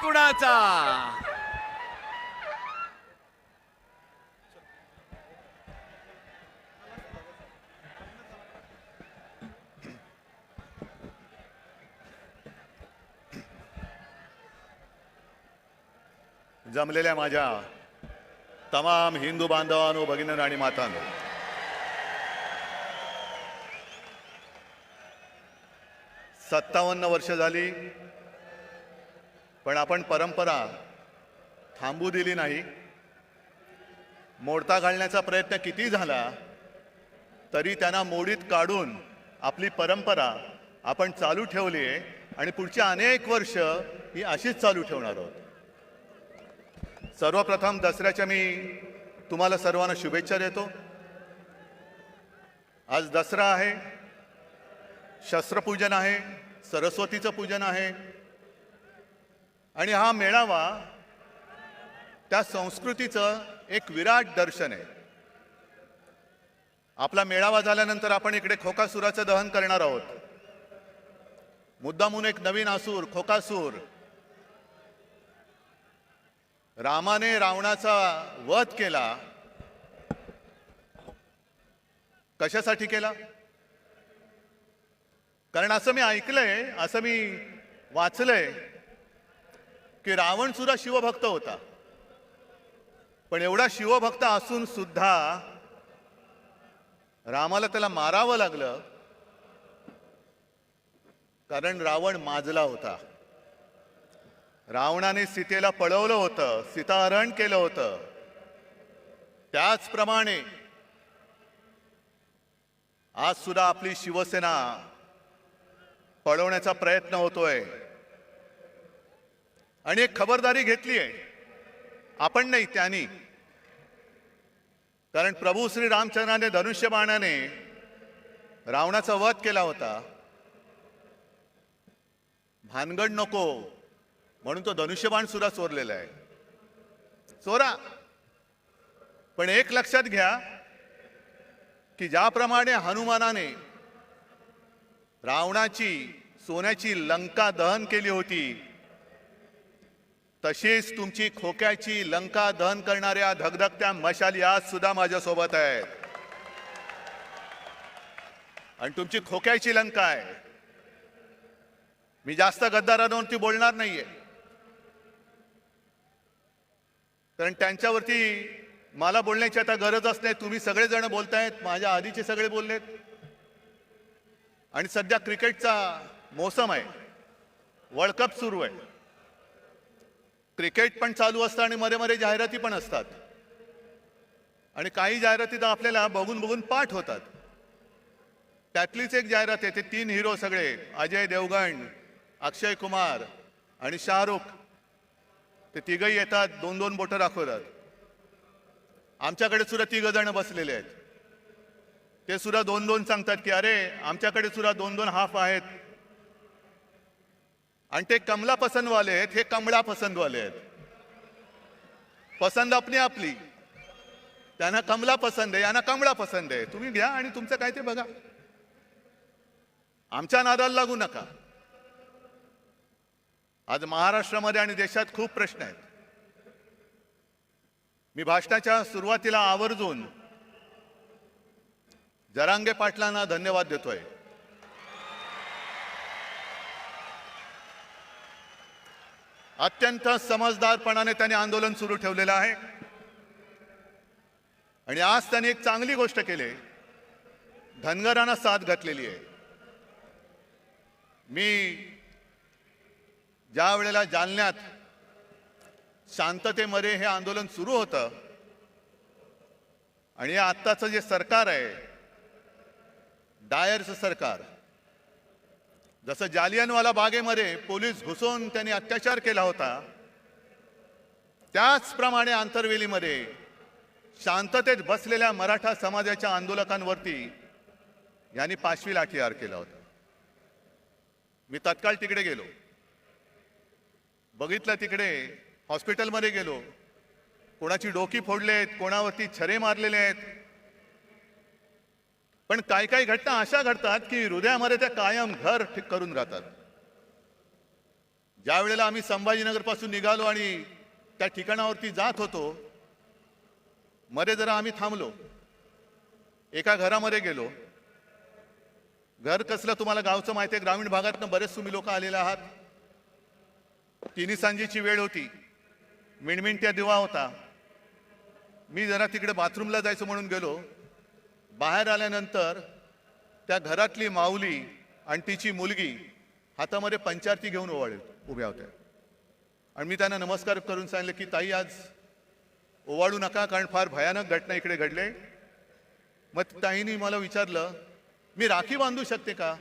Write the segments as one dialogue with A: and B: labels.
A: कुणाचा?
B: जमलेल्या माझ्या तमाम हिंदू बांधवांनो, भगिनींनो आणि मातांनो, 57 वर्ष झाली, पण आपण परंपरा थांबू दिली नाही. मोडता घालण्याचा प्रयत्न किती झाला तरी त्यांना मोडीत काढून आपली परंपरा आपण चालू ठेवली आहे आणि पुढची अनेक वर्ष ही अशीच चालू ठेवणार आहोत. सर्वप्रथम दसऱ्याच्या मी तुम्हाला सर्वांना शुभेच्छा देतो. आज दसरा आहे, शस्त्रपूजन आहे, सरस्वतीचं पूजन आहे आणि हा मेळावा त्या संस्कृतीचं एक विराट दर्शन आहे. आपला मेळावा झाल्यानंतर आपण इकडे खोकासुराचं दहन करणार आहोत. मुद्दामून एक नवीन असुर खोकासूर, रामाने रावणाचा वध केला. कशासाठी केला? कारण असं मी ऐकलंय, असं मी वाचलंय की रावण सुद्धा शिवभक्त होता. पण एवढा शिवभक्त असून सुद्धा रामाला त्याला मारावं लागलं कारण रावण माजला होता. रावणाने सीतेला पळवलं होतं, सीताहरण केलं होतं. त्याचप्रमाणे आज सुद्धा आपली शिवसेना पळवण्याचा प्रयत्न होतोय आणि एक खबरदारी घेतली आहे. आपण नाही, त्यांनी. कारण प्रभू श्री रामचंद्राने धनुष्यबाणाने रावणाचा वध केला होता. भानगड नको म्हणून तो धनुष्यबाण सुद्धा चोरलेला आहे. चोरा, पण एक लक्षात घ्या की ज्याप्रमाणे हनुमानाने रावणाची सोन्याची लंका दहन केली होती, तशीच तुमची खोक्याची लंका दहन करणाऱ्या धगधगत्या मशाली आज सुद्धा माझ्या सोबत आहेत. आणि तुमची खोक्याची लंका आहे. मी जास्त गद्दारांवरती बोलणार नाहीये, कारण त्यांच्यावरती मला बोलण्याची आता गरजच नाही. तुम्ही सगळेजण बोलतायत, माझ्या आधीचे सगळे बोललेत. आणि सध्या क्रिकेटचा मोसम आहे, वर्ल्ड कप सुरू आहे. क्रिकेट पण चालू असतं आणि मध्ये मध्ये जाहिराती पण असतात. आणि काही जाहिराती तर आपल्याला बघून बघून पाठ होतात. त्यातलीच एक जाहिरात आहे, ते 3 हिरो सगळे, अजय देवगण, अक्षय कुमार आणि शाहरुख, ते तिघही येतात, 2-2 बोटं दाखवतात. आमच्याकडे सुद्धा 3 जण बसलेले आहेत. ते सुद्धा 2-2 सांगतात की अरे आमच्याकडे सुद्धा 2-2 हाफ आहेत. आणि ते कमला पसंतवाले आहेत, हे कमळा पसंतवाले आहेत. पसंत आपली आपली. त्यांना कमला पसंत आहे, यांना कमळा पसंत आहे. तुम्ही घ्या आणि तुमचं काय ते बघा. आमच्या नादाला लागू नका. आज महाराष्ट्रामध्ये आणि देशात खूप प्रश्न आहेत. मी भाषणाच्या सुरुवातीला आवर्जून जरांगे पाटलांना धन्यवाद देतोय. अत्यंत समजदारपणाने त्यांनी आंदोलन सुरू ठेवलेलं आहे आणि आज त्यांनी एक चांगली गोष्ट केली, धनगरांना साथ घातलेली आहे. मी ज्या वेळेला जालन्यात शांततेमध्ये हे आंदोलन सुरू होतं आणि आत्ताचं जे सरकार आहे, डायरचं सरकार, जसं जालियनवाला बागेमध्ये पोलीस घुसून त्यांनी अत्याचार केला होता, त्याचप्रमाणे आंतरवेलीमध्ये शांततेत बसलेल्या मराठा समाजाच्या आंदोलकांवरती यांनी 5वी लाठीहार केला होता. मी तत्काळ तिकडे गेलो, बघितलं. तिकडे हॉस्पिटलमध्ये गेलो, कोणाची डोकी फोडलेत, कोणावरती छरे मारलेले आहेत. पण काही काही घटना अशा घडतात की हृदयामध्ये त्या कायम घर ठीक करून राहतात. ज्या वेळेला आम्ही संभाजीनगर पासून निघालो आणि त्या ठिकाणावरती जात होतो, मध्ये जरा आम्ही थांबलो, एका घरामध्ये गेलो. घर कसलं तुम्हाला गावचं माहिती आहे, ग्रामीण भागातनं बरेच तुम्ही लोक आलेले आहात. तिन्ही सांजेची वेळ होती, मिणमिणत्या दिवा होता. मी जरा तिकडे बाथरूमला जायचं म्हणून गेलो. बाहेर आल्यानंतर त्या घरातली माऊली आणि तिची मुलगी हातामध्ये पंचारती घेऊन उभ्या होत्या. आणि मी त्यांना नमस्कार करून सांगितलं की ताई, आज ओवाळू नका, कारण फार भयानक घटना इकडे घडले. मग ताईंनी मला विचारलं, मी राखी बांधू शकते का?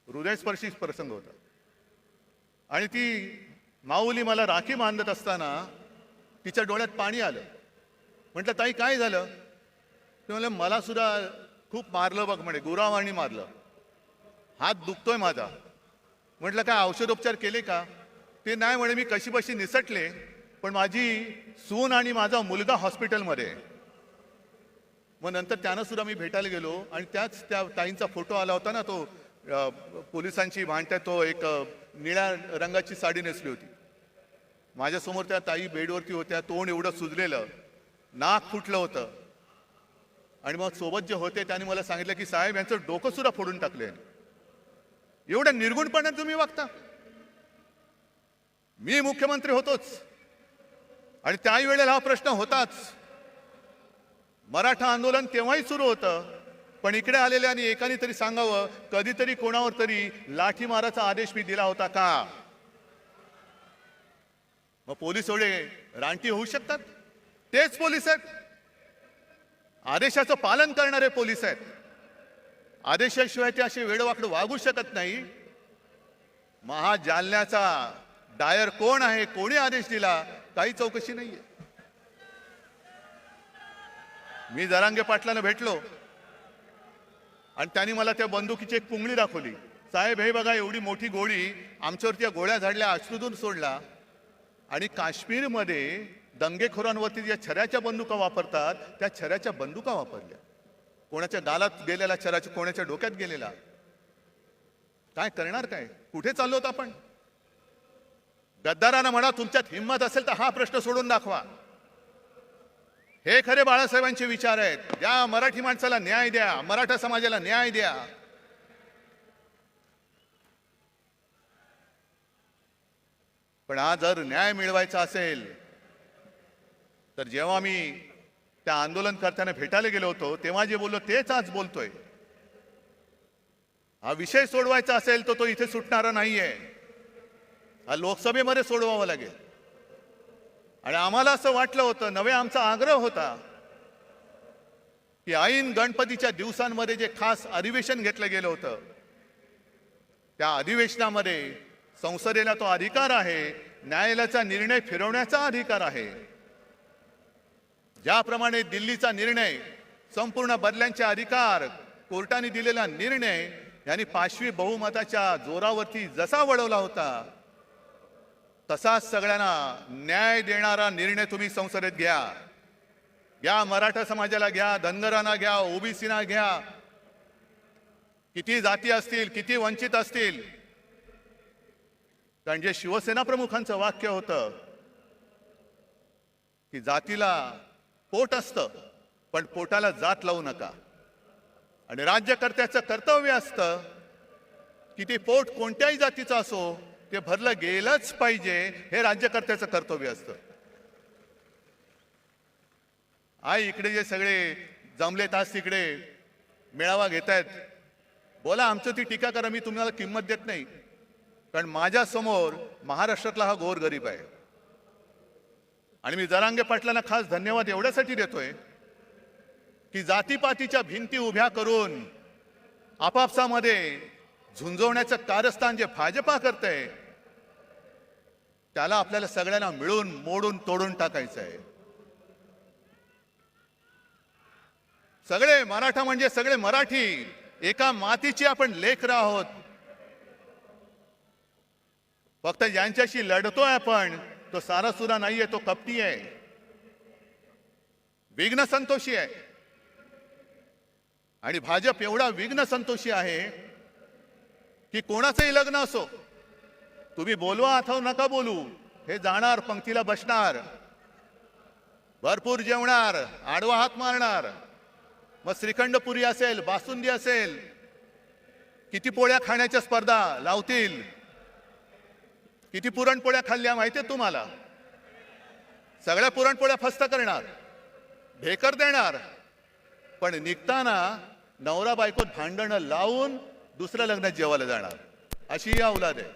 B: हृदयस्पर्शी प्रसंग होता. आणि ती माऊली मला राखी बांधत असताना तिच्या डोळ्यात पाणी आलं. म्हटलं, ताई काय झालं? ते म्हणलं, मला सुद्धा खूप मारलं बघ म्हणे, गुरावानी मारलं, हात दुखतोय माझा. म्हटलं, काय औषधोपचार केले का? ते नाही म्हणे, मी कशीबशी निसटले, पण माझी सून आणि माझा मुलगा हॉस्पिटलमध्ये आहे. मग नंतर त्यांना सुद्धा मी भेटायला गेलो आणि त्या ताईंचा फोटो आला होता ना, तो पोलिसांची भांडत्या, तो एक निळ्या रंगाची साडी नेसली होती. माझ्यासमोर त्या ताई बेडवरती होत्या, तोंड एवढं सुजलेलं, नाक फुटलं होतं. आणि मग सोबत जे होते त्यांनी मला सांगितलं की साहेब, यांचं डोकं सुद्धा फोडून टाकले. एवढ्या निर्गुणपणाने तुम्ही वागता? मी मुख्यमंत्री होतोच आणि त्याही वेळेला हा प्रश्न होताच. मराठा आंदोलन तेव्हाही सुरू होतं, पण इकडे आलेल्या आणि एकाने तरी सांगावं, कधीतरी कोणावर तरी लाठीमाराचा आदेश मी दिला होता का? मग पोलीस एवढे रानटी होऊ शकतात? तेच पोलीस आहेत, आदेशाचं पालन करणारे पोलीस आहेत. आदेशाशिवाय ते असे वेडवाकडे वागू शकत नाही. महाजालन्याचा डायर कोण आहे, कोणी आदेश दिला, काही चौकशी नाहीये. मी जरांगे पाटलांना भेटलो आणि त्यांनी मला त्या बंदुकीची एक पुंगळी दाखवली. साहेब, हे बघा, एवढी मोठी गोळी आमच्यावरती त्या गोळ्या झाडल्या, अश्रूतून सोडला. आणि काश्मीरमध्ये दंगेखोरांवरती ज्या छऱ्याच्या बंदुका वापरतात, त्या छऱ्याच्या बंदुका वापरल्या. कोणाच्या गालात गेलेला छऱ्याच्या, कोणाच्या डोक्यात गेलेला. काय करणार? काय कुठे चाललो होतो आपण? गद्दारांना म्हणा, तुमच्यात हिंमत असेल तर हा प्रश्न सोडून दाखवा. हे खरे बाळासाहेबांचे विचार आहेत. द्या मराठी माणसाला न्याय द्या, मराठा समाजाला न्याय द्या. पण आज जर न्याय मिळवायचा असेल तर जेव्हा मी त्या आंदोलनकर्त्यांना भेटायला गेलो होतो तेव्हा जे बोललो तेच आज बोलतोय. हा विषय सोडवायचा असेल तर तो इथे सुटणारा नाहीये, हा लोकसभेमध्ये सोडवावा लागेल. आणि आम्हाला असं वाटलं होतं, नवे आमचा आग्रह होता की ऐन गणपतीच्या दिवसांमध्ये जे खास अधिवेशन घेतलं गेलं होतं, त्या अधिवेशनामध्ये संसदेला तो अधिकार आहे, न्यायालयाचा निर्णय फिरवण्याचा अधिकार आहे. ज्याप्रमाणे दिल्लीचा निर्णय, संपूर्ण बदल्यांचे अधिकार, कोर्टाने दिलेला निर्णय यांनी पाशवी बहुमताच्या जोरावरती जसा वळवला होता, तसाच सगळ्यांना न्याय देणारा निर्णय तुम्ही संसदेत घ्या. घ्या, मराठा समाजाला घ्या, धनगरांना घ्या, ओबीसीना घ्या, किती जाती असतील, किती वंचित असतील. कारण जे शिवसेना प्रमुखांचं वाक्य होतं की जातीला पोट असतं पण पोटाला जात लावू नका. आणि राज्यकर्त्याचं कर्तव्य असतं की ते पोट कोणत्याही जातीचं असो ते भरलं गेलंच पाहिजे, हे राज्यकर्त्याचं कर्तव्य असतं. आई इकडे जे सगळे जमलेत आज तिकडे मेळावा घेत आहेत, बोला, आमचं ती टीका करा, मी तुम्हाला किंमत देत नाही. कारण माझ्या समोर महाराष्ट्रातला हा गोरगरीब आहे. आणि मी जरांगे पाटलांना खास धन्यवाद एवढ्यासाठी देतोय की जातीपातीच्या भिंती उभ्या करून आपापसामध्ये झुंजवण्याचं कारस्थान जे भाजपा करतंय, त्याला आपल्याला सगळ्यांना मिळून मोडून तोडून टाकायचं आहे. सगळे मराठा म्हणजे सगळे मराठी, एका मातीची आपण लेकरं आहोत. फक्त ज्यांच्याशी लढतोय आपण, तो सारासुरा नाहीये, तो कपटी आहे, विघ्न संतोषी आहे. आणि भाजप एवढा विघ्न संतोषी आहे की कोणाचंही लग्न असो, तुम्ही बोलवा अथवा नका बोलू, हे जाणार, पंक्तीला बसणार, भरपूर जेवणार, आडवा हात मारणार, मग श्रीखंड पुरी असेल, बासुंदी असेल, किती पोळ्या खाण्याच्या स्पर्धा लावतील. किती पुरणपोळ्या खाल्ल्या माहितीये तुम्हाला? सगळ्या पुरणपोळ्या फस्त करणार, ढेकर देणार, पण निघताना नवरा बायकोत भांडणं लावून दुसऱ्या लग्नात जेवायला जाणार. अशी ही औलाद आहे,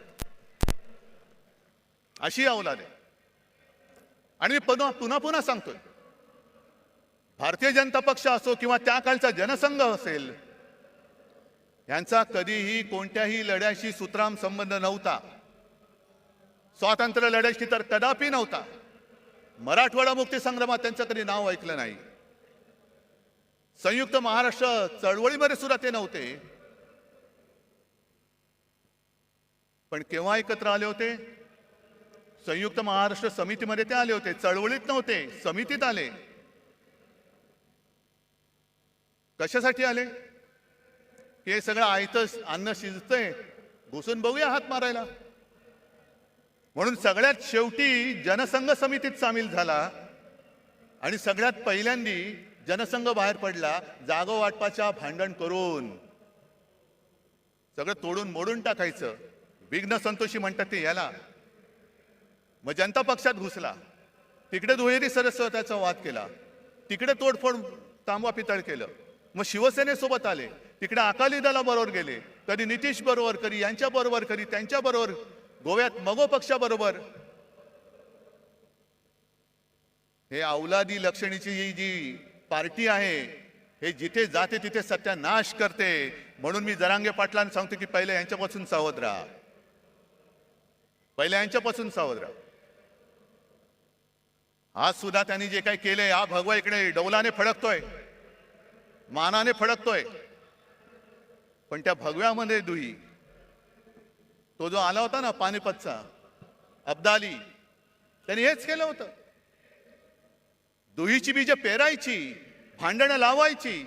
B: अशी औलाद आहे. आणि मी पुन्हा पुन्हा सांगतोय, भारतीय जनता पक्ष असो किंवा त्या काळचा जनसंघ असेल, यांचा कधीही कोणत्याही लढ्याशी सुतराम संबंध नव्हता. स्वातंत्र्य लढ्याशी तर कदापि नव्हता. मराठवाडा मुक्ती संग्रामात त्यांचं कधी नाव ऐकलं नाही. संयुक्त महाराष्ट्र चळवळीमध्ये सुद्धा ते नव्हते. पण केव्हा एकत्र आले होते? संयुक्त महाराष्ट्र समितीमध्ये ते आले होते. चळवळीत नव्हते, समितीत आले. कशासाठी आले? हे सगळं आयतं अन्न शिजतंय, घुसून बघूया हात मारायला. म्हणून सगळ्यात शेवटी जनसंघ समितीत सामील झाला आणि सगळ्यात पहिल्यांदी जनसंघ बाहेर पडला जागो वाटपाच्या भांडण करून. सगळं तोडून मोडून टाकायचं. विघ्न संतोषी म्हणतात ते याला. मग जनता पक्षात घुसला, तिकडे दुहेरी सदस्यत्वाचा वाद केला, तिकडे तोडफोड तांबा पितळ केलं. मग शिवसेनेसोबत आले, तिकडे अकाली दला बरोबर गेले, कधी नितीश बरोबर, कधी यांच्या बरोबर, कधी त्यांच्या बरोबर, गोव्यात मगो पक्षाबरोबर. हे औलादी लक्षणीची ही जी पार्टी आहे, हे जिथे जाते तिथे सत्यानाश करते. म्हणून मी जरांगे पाटलांना सांगतो की पहिले यांच्यापासून सावध राहा, पहिले यांच्यापासून सावध राहा. आज सुद्धा त्यांनी जे काही केलंय, हा भगवा इकडे डौलाने फडकतोय, मानाने फडकतोय, पण त्या भगव्यामध्ये दुही, तो जो आला होता ना पानिपतचा अब्दाली, त्यांनी हेच केलं होतं. दुहीची बीज पेरायची, भांडणं लावायची,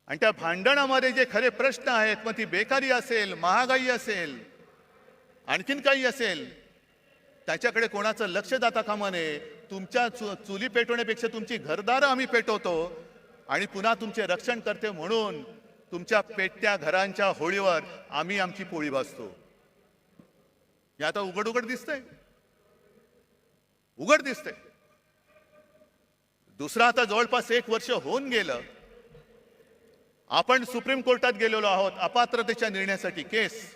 B: आणि त्या भांडणामध्ये जे खरे प्रश्न आहेत, मग ती बेकारी असेल, महागाई असेल, आणखीन काही असेल, त्याच्याकडे कोणाचं लक्ष जाता कामा नये. तुमच्या चुली पेटवण्यापेक्षा तुमची घरदारं आम्ही पेटवतो आणि पुन्हा तुमचे रक्षण करते म्हणून तुमच्या पेटत्या घरांच्या होळीवर आम्ही आमची पोळी भाजतो. हे आता उघड उघड दिसतंय, उघड दिसतंय. दुसरं आता जवळपास 1 वर्ष होऊन गेलं. आपण सुप्रीम कोर्टात गेलेलो आहोत अपात्रतेच्या निर्णयासाठी. केस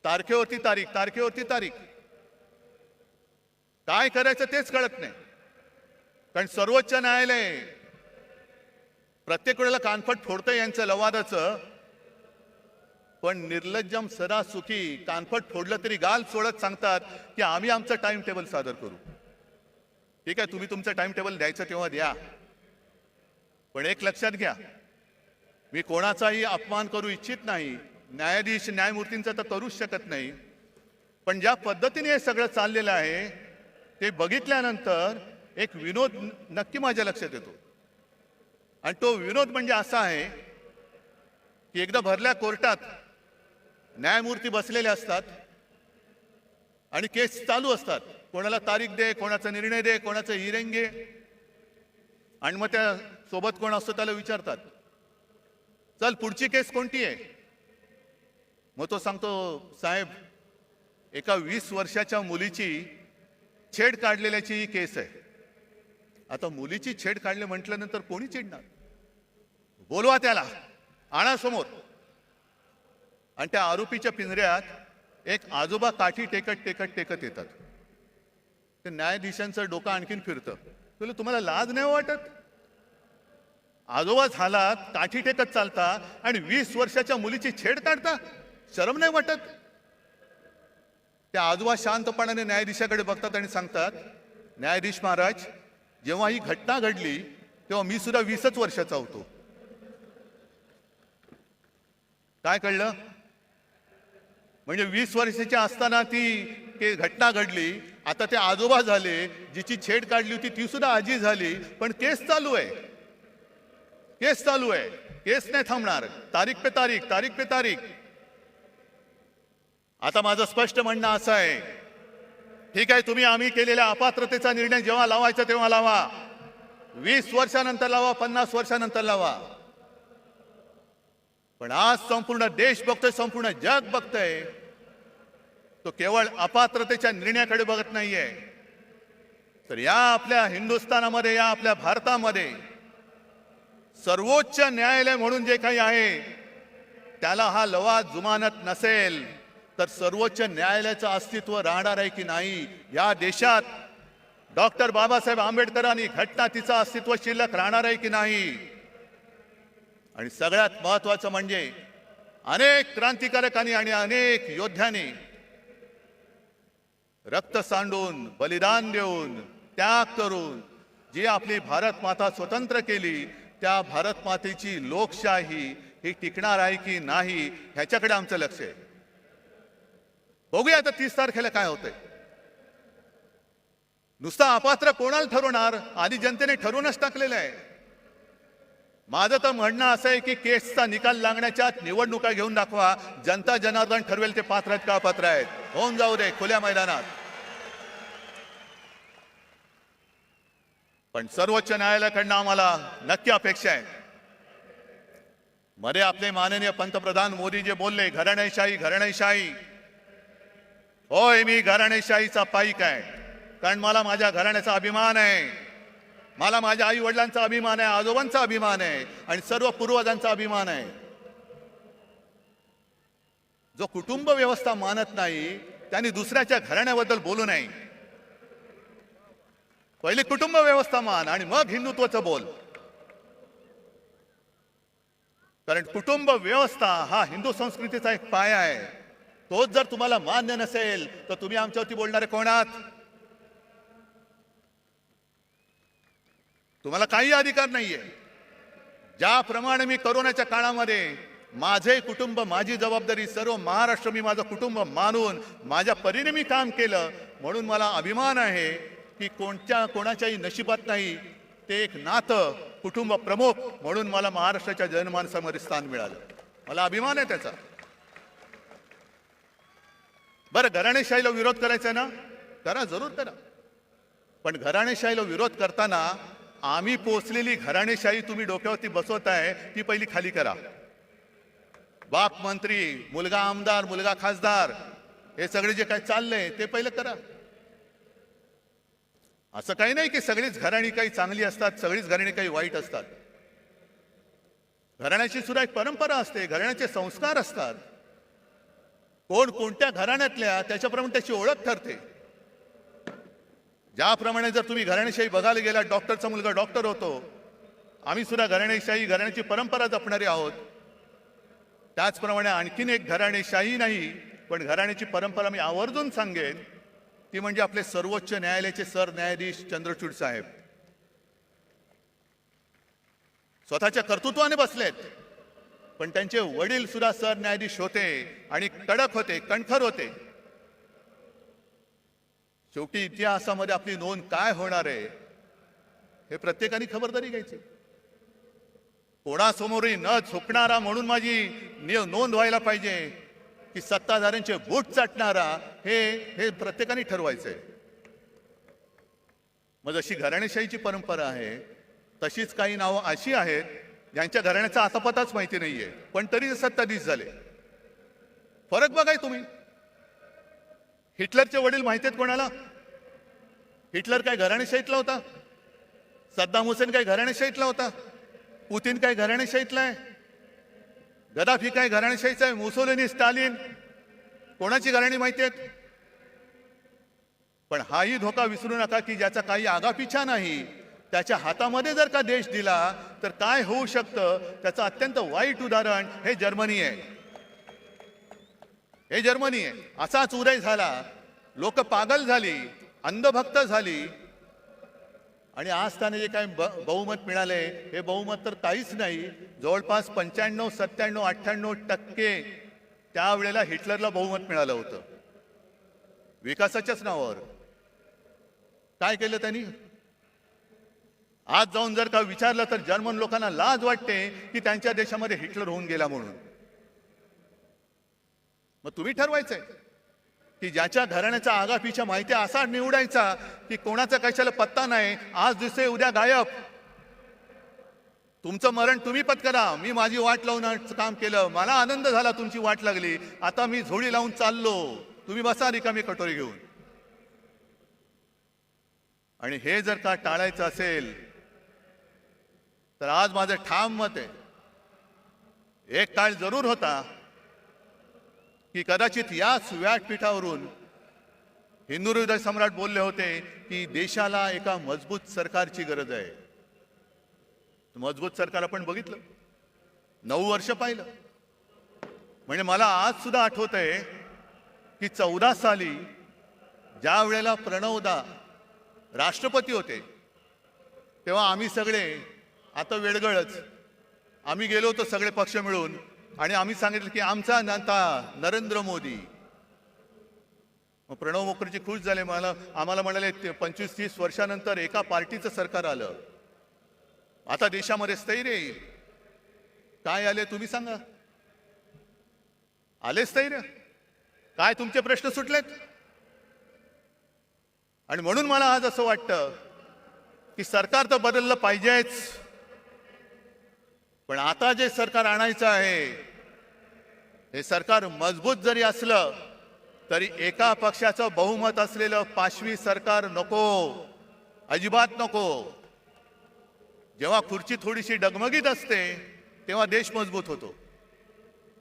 B: तारखेवरती तारीख, तारखेवरती तारीख. काय करायचं तेच कळत नाही. कारण सर्वोच्च न्यायालय प्रत्येक वेळेला कानफट फोडतंय यांचं लवादाचं, पण निर्लज्जम सरासुखी कानफट फोडलं तरी गाल सोडत सांगतात की आम्ही आमचं टाइम टेबल सादर करू. ठीक आहे, तुम्ही तुमचं टाइम टेबल द्यायचं तेव्हा द्या, पण एक लक्षात घ्या, मी कोणाचाही अपमान करू इच्छित नाही. न्यायाधीश न्यायमूर्तींचा तर करूच शकत नाही. पण ज्या पद्धतीने हे सगळं चाललेलं आहे ते बघितल्यानंतर एक विनोद नक्की माझ्या लक्षात येतो. आणि तो विनोद म्हणजे असा आहे की एकदा भरल्या कोर्टात न्यायमूर्ती बसलेले असतात आणि केस चालू असतात. कोणाला तारीख दे, कोणाचा निर्णय दे, कोणाचं हिअरिंग घे, आणि मग त्या सोबत कोण असतो त्याला विचारतात, चल पुढची केस कोणती आहे? मग तो सांगतो, साहेब एका 20 वर्षाच्या मुलीची छेड काढलेल्याची ही केस आहे. आता मुलीची छेड काढले म्हटल्यानंतर कोणी चिडणार? बोलवा त्याला, आणा समोर. आणि त्या आरोपीच्या पिंजऱ्यात एक आजोबा काठी टेकत टेकत टेकत येतात. ते न्यायाधीशांचं डोकं आणखीन फिरतं. तुला तुम्हाला लाज नाही वाटत? आजोबा झाला, काठी टेकत चालता आणि 20 वर्षाच्या मुलीची छेड काढता, शरम नाही वाटत? त्या आजोबा शांतपणाने न्यायाधीशाकडे बघतात आणि सांगतात, न्यायाधीश महाराज, जेव्हा ही घटना घडली तेव्हा मी सुद्धा 20च वर्षाचा होतो. काय कळलं? म्हणजे 20 वर्षाच्या असताना ती घटना घडली, आता ते आजोबा झाले, जिची छेड काढली होती ती सुद्धा आजी झाली, पण केस चालू आहे, केस चालू आहे, केस नाही थांबणार. तारीख पे तारीख, तारीख पे तारीख. आता माझं स्पष्ट म्हणणं असं आहे, ठीक आहे, तुम्ही आम्ही केलेल्या अपात्रतेचा निर्णय जेव्हा लावायचा तेव्हा लावा, 20 वर्षानंतर लावा, 50 वर्षानंतर लावा, पण आज संपूर्ण देश बघतोय, संपूर्ण जग बघतंय, तो केवळ अपात्रतेच्या निर्णयाकडे बघत नाहीये, तर या आपल्या हिंदुस्थानामध्ये, या आपल्या भारतामध्ये सर्वोच्च न्यायालय म्हणून जे काही आहे त्याला हा लवाद जुमानत नसेल तर सर्वोच्च न्यायालयाचं अस्तित्व राहणार आहे की नाही? या देशात डॉक्टर बाबासाहेब आंबेडकरांनी घटना तिचं अस्तित्व शिल्लक राहणार आहे की नाही? आणि सगळ्यात महत्वाचं म्हणजे अनेक क्रांतिकारकांनी आणि अनेक योद्ध्यांनी रक्त सांडून, बलिदान देऊन, त्याग करून जी आपली भारत माता स्वतंत्र केली, त्या भारत मातेची लोकशाही ही टिकणार आहे की नाही ह्याच्याकडे आमचं लक्ष आहे. बघूया आता 30 तारखेला काय होतंय. नुसता अपात्र कोणाला ठरवणार? आधी जनतेने ठरवूनच टाकलेलं आहे. माझं तर म्हणणं असं आहे की केसचा निकाल लागण्याच्या निवडणुका घेऊन दाखवा, जनता जनार्दन ठरवेल ते पात्र आहेत का अपात्र आहेत. होऊन जाऊ दे खुल्या मैदानात. पण सर्वोच्च न्यायालयाकडनं आम्हाला नक्की अपेक्षा आहे. मध्ये आपले माननीय पंतप्रधान मोदी जे बोलले, घराणेशाही घराणेशाही, होय मी घराणेशाहीचा पाईक आहे, कारण मला माझ्या घराण्याचा अभिमान आहे, मला माझ्या आई वडिलांचा अभिमान आहे, आजोबांचा अभिमान आहे आणि सर्व पूर्वजांचा अभिमान आहे. जो कुटुंब व्यवस्था मानत नाही त्यांनी दुसऱ्याच्या घराण्याबद्दल बोलू नये. पहिले कुटुंब व्यवस्था मान आणि मग हिंदुत्वाचं बोल. कारण कुटुंब व्यवस्था हा हिंदू संस्कृतीचा एक पाया आहे. तोच जर तुम्हाला मान्य नसेल तर तुम्ही आमच्यावरती बोलणारे कोण आहात? तुम्हाला काही अधिकार नाहीये. ज्याप्रमाणे मी कोरोनाच्या काळामध्ये माझे कुटुंब, माझी जबाबदारी, सर्व महाराष्ट्र मी माझं कुटुंब मानून माझ्या परीने मी काम केलं, म्हणून मला अभिमान आहे की कोणाच्याही नशिबात नाही ते एक नातं कुटुंब प्रमुख म्हणून मला महाराष्ट्राच्या जनमानसामध्ये स्थान मिळालं. मला अभिमान आहे त्याचा. बरं, घराणेशाहीला विरोध करायचा ना, करा, जरूर करा. पण घराणेशाहीला विरोध करताना आम्ही पोचलेली घराणेशाही तुम्ही डोक्यावरती बसवताय ती पहिली खाली करा. बाप मंत्री, मुलगा आमदार, मुलगा खासदार, हे सगळे जे काय चाललंय ते पहिलं करा. असं काही नाही की सगळीच घराणी काही चांगली असतात, सगळीच घराणी काही वाईट असतात. घराण्याची सुद्धा एक परंपरा असते, घराण्याचे संस्कार असतात. कोण कोणत्या घराण्यातल्या त्याच्याप्रमाणे त्याची ओळख ठरते. ज्याप्रमाणे जर तुम्ही घराणेशाही बघायला गेला, डॉक्टरचा मुलगा डॉक्टर होतो, आम्ही सुद्धा घराणेशाही, घराण्याची परंपरा जपणारे आहोत. त्याचप्रमाणे आणखीन एक घराणेशाही नाही पण घराण्याची परंपरा मी आवर्जून सांगेन, ती म्हणजे आपले सर्वोच्च न्यायालयाचे सरन्यायाधीश चंद्रचूड साहेब. स्वतःच्या कर्तृत्वाने बसलेत, पण त्यांचे वडील सुद्धा सरन्यायाधीश होते आणि कडक होते, कणखर होते. शेवटी इतिहासामध्ये आपली नोंद काय होणार आहे हे प्रत्येकाने खबरदारी घ्यायची. कोणासमोरही न झुकणारा म्हणून माझी नोंद व्हायला पाहिजे की सत्ताधाऱ्यांचे बूट चाटणारा, हे प्रत्येकाने ठरवायचंय. मग जशी घराणेशाहीची परंपरा आहे तशीच काही नावं अशी आहेत ज्यांच्या घराण्याचा आतापताच माहिती नाहीये पण तरी सत्ताधीश झाले. फरक बघाय तुम्ही. हिटलरचे वडील माहिती आहेत कोणाला? हिटलर काय घराणेशाहीतला होता? सद्दाम हुसेन काय घराणेशाहीतला होता? पुतीन काय घराणेशाहीतला आहे? गदाफी काय घराणेशाहीचा आहे? मुसोलिनी, स्टालिन, कोणाची घराणी माहिती आहेत? पण हाही धोका विसरू नका की ज्याचा काही आगापिछा नाही, त्याच्या हातामध्ये जर का देश दिला तर काय होऊ शकतं त्याचं अत्यंत वाईट उदाहरण हे जर्मनी आहे. हे जर्मनी आहे. असाच उदय झाला, लोक पागल झाली, अंधभक्त झाली आणि आज त्याने जे काही बहुमत मिळाले हे बहुमत तर काहीच नाही. जवळपास 95, 97, 98% त्यावेळेला हिटलरला बहुमत मिळालं होतं विकासाच्याच नावावर. काय केलं त्यांनी? आज जाऊन जर का विचारलं तर जर्मन लोकांना लाज वाटते की त्यांच्या देशामध्ये हिटलर होऊन गेला म्हणून. मग तुम्ही ठरवायचंय की ज्याच्या घराण्याचा आगापिछा माहिती असा निवडायचा की कोणाचा कशाला पत्ता नाही, आज दिसतोय उद्या गायब. तुमचं मरण तुम्ही पत्करा, मी माझी वाट लावून काम केलं, मला आनंद झाला तुमची वाट लागली, आता मी झोळी लावून चाललो, तुम्ही बसा रिकामी कटोरी घेऊन. आणि हे जर का टाळायचं असेल तर आज माझं ठाम मत आहे, एक काळ जरूर होता की कदाचित याच व्यासपीठावरून हिंदू हृदय सम्राट बोलले होते की देशाला एका मजबूत सरकारची गरज आहे. मजबूत सरकार आपण बघितलं, 9 वर्ष पाहिलं. म्हणजे मला आज सुद्धा आठवत आहे की 14 साली ज्या वेळेला प्रणवदा राष्ट्रपती होते तेव्हा आम्ही सगळे, आता वेळगळच, आम्ही गेलो होतो सगळे पक्ष मिळून आणि आम्ही सांगितलं की आमचा नेता नरेंद्र मोदी. मग प्रणव मुखर्जी खुश झाले, आम्हाला म्हणाले 25-30 वर्षानंतर एका पार्टीचं सरकार आलं, आता देशामध्ये स्थैर्य येईल. काय आले तुम्ही सांगा? आले स्थैर्य? काय तुमचे प्रश्न सुटलेत? आणि म्हणून मला आज असं वाटतं की सरकार तर बदललं पाहिजेच, पण आता जे सरकार आणायचं आहे हे सरकार मजबूत जरी असलं तरी एका पक्षाचं बहुमत असलेलं पाशवी सरकार नको, अजिबात नको. जेव्हा खुर्ची थोडीशी डगमगीत असते तेव्हा देश मजबूत होतो.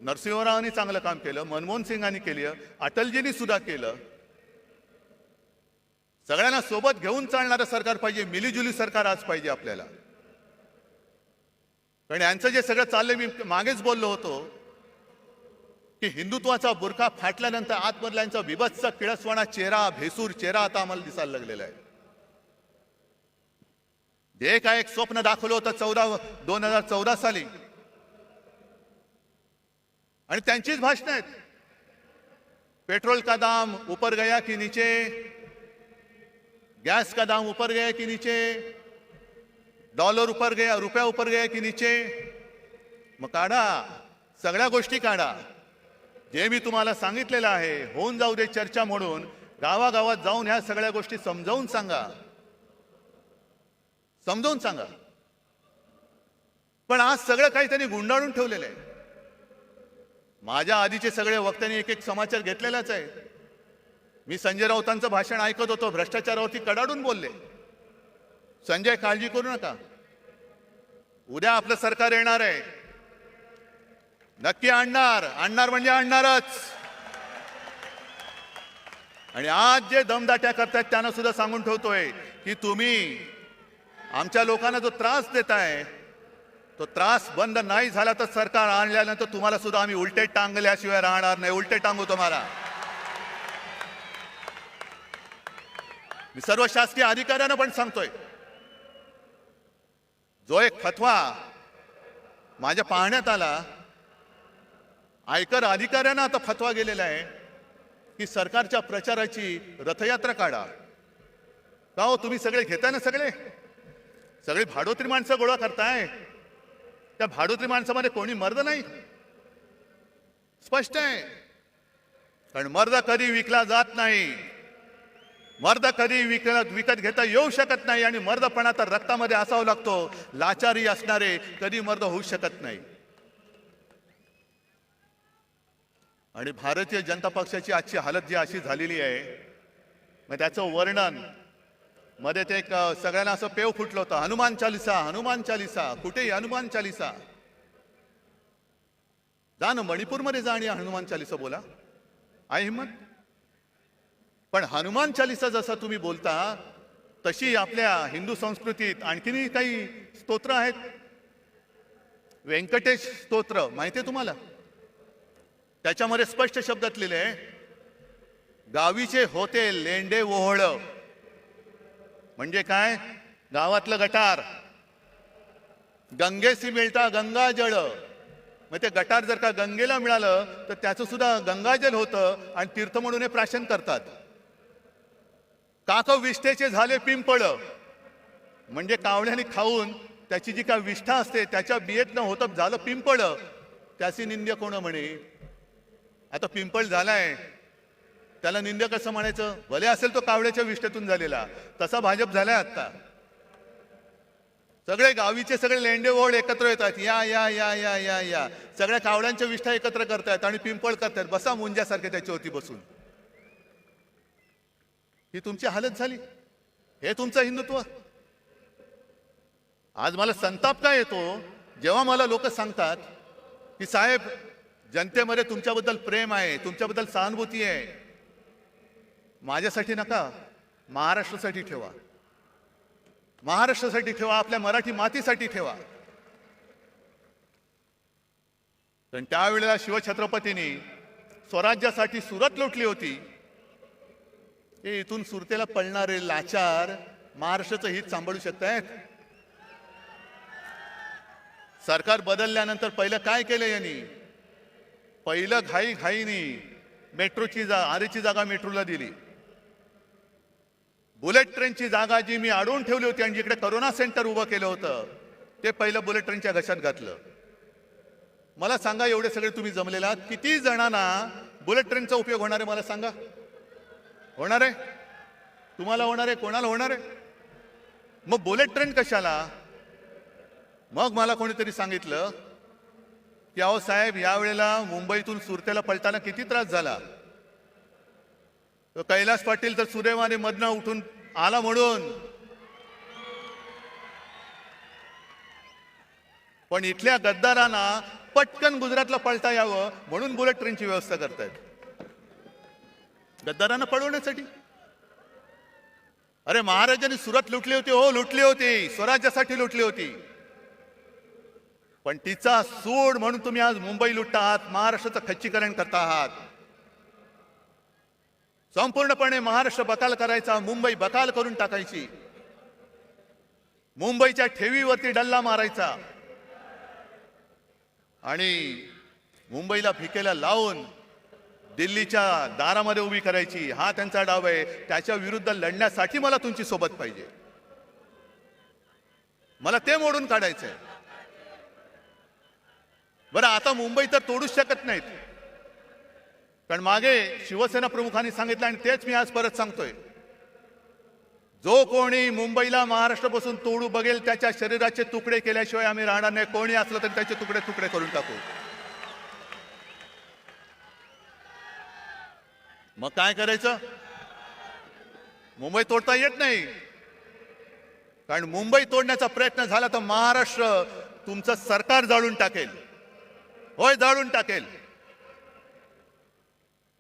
B: नरसिंहरावांनी चांगलं काम केलं, मनमोहन सिंगांनी केलं, अटलजींनी सुद्धा केलं. सगळ्यांना सोबत घेऊन चालणारं सरकार पाहिजे, मिलीजुली सरकार आज पाहिजे आपल्याला. कारण यांचं जे सगळं चाललंय, मी मागेच बोललो होतो की हिंदुत्वाचा बुरखा फाटल्यानंतर आतमधला यांचा विभत्स किळसवाणा चेहरा, भेसूर चेहरा आता आम्हाला दिसायला लागलेला आहे. जे काय एक स्वप्न दाखवलं होतं 2014 साली, आणि त्यांचीच भाषणं आहेत. पेट्रोल का दाम ऊपर गया की नीचे, गैस का दाम ऊपर गया कि नीचे, डॉलर ऊपर गया, रुपया ऊपर गया कि नीचे. मग काढा, सगळ्या गोष्टी काढा. जे मी तुम्हाला सांगितलेलं आहे, होऊन जाऊ दे चर्चा म्हणून गावागावात जाऊन ह्या सगळ्या गोष्टी समजावून सांगा, समजावून सांगा. पण आज सगळं काही त्यांनी गुंडाळून ठेवलेलं आहे. माझ्या आधीचे सगळे वक्त्यांनी एक एक समाचार घेतलेलाच आहे. मी संजय राऊतांचं भाषण ऐकत होतो, भ्रष्टाचारावरती कडाडून बोलले. संजय, काळजी करू नका, उद्या आपलं सरकार येणार आहे, नक्की आणणार म्हणजे आणणारच. आणि आज जे दमदाट्या करतायत त्यांना सुद्धा सांगून ठेवतोय की तुम्ही आमच्या लोकांना जो त्रास देताय तो त्रास बंद नाही झाला तर सरकार आणल्यानंतर तुम्हाला सुद्धा आम्ही उलटे टांगल्याशिवाय राहणार नाही, उलटे टांगू तुम्हाला. मी सर्व शासकीय अधिकाऱ्यांना पण सांगतोय, जो एक फतवा माझ्या पाहण्यात आला, आयकर अधिकाऱ्यांना आता फतवा गेलेला आहे की सरकारच्या प्रचाराची रथयात्रा काढा. का हो, तुम्ही सगळे घेताय ना, सगळे भाडोत्री माणसं गोळा करताय. त्या भाडोत्री माणसामध्ये कोणी मर्द नाही, स्पष्ट आहे. कारण मर्द कधी विकला जात नाही, मर्द कधी विकत घेता येऊ शकत नाही. आणि मर्दपणा तर रक्तामध्ये असावा लागतो. लाचारी असणारे कधी मर्द होऊ शकत नाही. आणि भारतीय जनता पक्षाची आजची हालत जी अशी झालेली आहे, मग त्याचं वर्णन मध्ये ते एक सगळ्यांना असं पेव फुटलं होतं, हनुमान चालिसा. कुठेही हनुमान चालिसा. जा ना मणिपूरमध्ये जा आणि हनुमान चालिसा बोला, आहे हिम्मत. पण हनुमान चालिसा जसा तुम्ही बोलता तशी आपल्या हिंदू संस्कृतीत आणखीनही काही स्तोत्र आहेत. व्यंकटेश स्तोत्र माहिती आहे तुम्हाला? त्याच्यामध्ये स्पष्ट शब्दात लिहिले आहे, गावीचे होते लेंडे ओहळ. म्हणजे काय? गावातलं गटार, गंगेसी मिळता गंगाजळ. मग ते गटार जर का गंगेला मिळालं तर त्याचं सुद्धा गंगाजल होतं आणि तीर्थ म्हणून हे प्राशन करतात. काक विष्ठेचे झाले पिंपळ, म्हणजे कावळ्याने खाऊन त्याची जी काय विष्ठा असते त्याच्या बियेतनं होतं झालं पिंपळ, त्याची निंद्य कोण म्हणे. आता पिंपळ झालाय त्याला निंद्य कसं म्हणायचं? भले असेल तो कावड्याच्या विष्ठेतून झालेला, तसा भाजप झालाय आता. सगळे गावीचे सगळे लेंडे ओढ एकत्र येतात, या या या या या या सगळ्या कावड्यांच्या विष्ठा एकत्र करतायत आणि पिंपळ करतायत. बसा मुंजासारखे त्याच्यावरती बसून. ही तुमची हालत झाली. हे तुमचं हिंदुत्व. आज मला संताप काय येतो जेव्हा मला लोक सांगतात की साहेब, जनतेमध्ये तुमच्याबद्दल प्रेम आहे, तुमच्याबद्दल सहानुभूती आहे. माझ्यासाठी नका, महाराष्ट्रासाठी ठेवा. महाराष्ट्रासाठी ठेवा, आपल्या मराठी मातीसाठी ठेवा. पण त्यावेळेला शिवछत्रपतींनी स्वराज्यासाठी सुरत लुटली होती. हे इथून सुरतेला पळणारे लाचार महाराष्ट्राचं हित सांभाळू शकतायत? सरकार बदलल्यानंतर पहिलं काय केलं यांनी? पहिलं घाईनी मेट्रोची आरेची जागा मेट्रोला दिली. बुलेट ट्रेनची जागा जी मी अडवून ठेवली होती आणि जिकडे करोना सेंटर उभं केलं होतं ते पहिलं बुलेट ट्रेनच्या घशात घातलं. मला सांगा, एवढे सगळे तुम्ही जमलेला किती जणांना बुलेट ट्रेनचा उपयोग होणार आहे? मला सांगा. होणार आहे? तुम्हाला होणार आहे? कोणाला होणार आहे? मग बुलेट ट्रेन कशाला? मग मला कोणीतरी सांगितलं की अहो साहेब, यावेळेला मुंबईतून सुरतेला पळताना किती त्रास झाला. कैलास पाटील तर सुदैवाने मधनं उठून आला म्हणून. पण इथल्या गद्दारांना पटकन गुजरातला पळता यावं म्हणून बुलेट ट्रेनची व्यवस्था करतायत, गद्दारांना पळवण्यासाठी. अरे महाराजांनी सुरत लुटली होती, हो लुटली होती, स्वराज्यासाठी लुटली होती. पण तिचा सूड म्हणून तुम्ही आज मुंबई लुटता आहात, महाराष्ट्राचं खच्चीकरण करता आहात. संपूर्णपणे महाराष्ट्र बकाल करायचा, मुंबई बकाल करून टाकायची, मुंबईच्या ठेवीवरती डल्ला मारायचा आणि मुंबईला भिकेला लावून दिल्लीच्या दारामध्ये उभी करायची. हा त्यांचा डाव आहे. त्याच्या विरुद्ध लढण्यासाठी मला तुमची सोबत पाहिजे. मला ते मोडून काढायचंय. बरं, आता मुंबई तर तोडूच शकत नाहीत, कारण मागे शिवसेना प्रमुखांनी सांगितलं आणि तेच मी आज परत सांगतोय, जो कोणी मुंबईला महाराष्ट्रापासून तोडू बघेल त्याच्या शरीराचे तुकडे केल्याशिवाय आम्ही राहणार नाही. कोणी असलं तरी त्याचे तुकडे तुकडे करून टाकू. मग काय करायचं? मुंबई तोडता येत नाही, कारण मुंबई तोडण्याचा प्रयत्न झाला तर महाराष्ट्र तुमचं सरकार जाळून टाकेल. होय, जाळून टाकेल.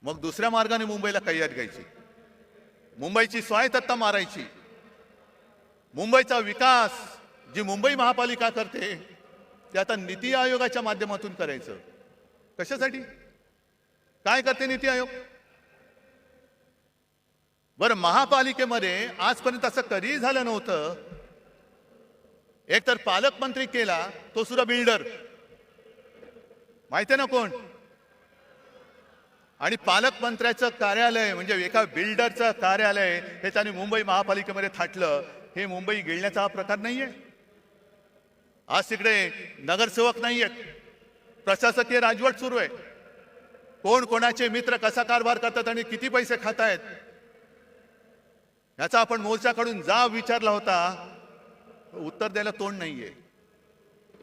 B: मग दुसऱ्या मार्गाने मुंबईला कैयात घ्यायची, मुंबईची स्वायत्तता मारायची. मुंबईचा विकास जी मुंबई महापालिका करते ते आता नीती आयोगाच्या माध्यमातून करायचं. कशासाठी? काय करते नीती आयोग? बरं, महापालिकेमध्ये आजपर्यंत असं कधीही झालं नव्हतं. एक तर पालकमंत्री केला, तो सुद्धा बिल्डर, माहिती आहे ना कोण? आणि पालकमंत्र्याचं कार्यालय म्हणजे एका बिल्डरचं कार्यालय हे त्यांनी मुंबई महापालिकेमध्ये थाटलं. हे मुंबई गिळण्याचा हा प्रकार नाहीये. आज तिकडे नगरसेवक नाहीयेत, प्रशासकीय राजवट सुरू आहे. कोण कोणाचे मित्र कसा कारभार करतात आणि किती पैसे खातायत याचा आपण मोर्चाकडून जाब विचारला होता, उत्तर द्यायला तोंड नाहीये.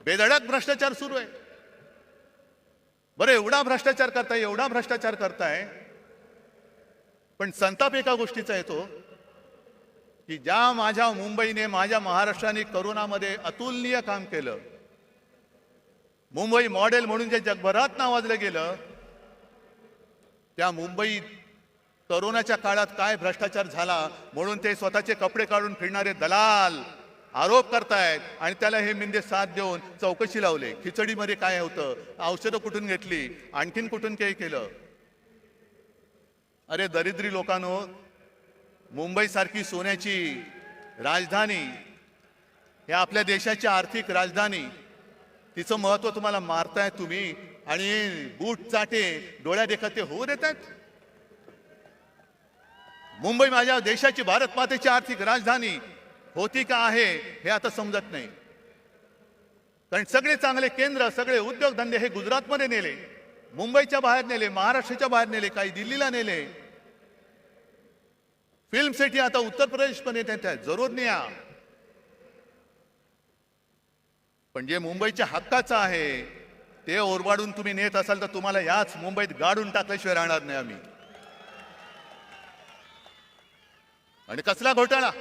B: बेधडक भ्रष्टाचार सुरू आहे. बरं, एवढा भ्रष्टाचार करताय, एवढा भ्रष्टाचार करताय, पण संताप एका गोष्टीचा येतो की ज्या माझ्या मुंबईने, माझ्या महाराष्ट्राने करोनामध्ये अतुलनीय काम केलं, मुंबई मॉडेल म्हणून जे जगभरात नावाजलं गेलं, त्या मुंबईत करोनाच्या काळात काय भ्रष्टाचार झाला म्हणून ते स्वतःचे कपडे काढून फिरणारे दलाल आरोप करतायत आणि त्याला हे मिंदे साथ देऊन चौकशी लावले. खिचडीमध्ये काय होतं, औषधं कुठून घेतली, आणखीन कुठून काही केलं. अरे दरिद्री लोकांनो, मुंबई सारखी सोन्याची राजधानी, हे आपल्या देशाची आर्थिक राजधानी, तिचं महत्व तुम्हाला मारताय तुम्ही आणि बूट चाटे डोळ्या देखत ते होऊ देतात. मुंबई माझ्या देशाची, भारत मातेची आर्थिक राजधानी होती का आहे हे आता समजत नाही. कारण सगळे चांगले केंद्र, सगळे उद्योगधंदे हे गुजरातमध्ये नेले, मुंबईच्या बाहेर नेले, महाराष्ट्राच्या बाहेर नेले, काही दिल्लीला नेले. फिल्म सिटी आता उत्तर प्रदेशमध्ये येत आहे, जरूर न्या. पण जे मुंबईच्या हक्काचं आहे ते ओरबाडून तुम्ही नेत असाल तर तुम्हाला याच मुंबईत गाडून टाकल्याशिवाय राहणार नाही आम्ही. आणि कसला घोटाळा?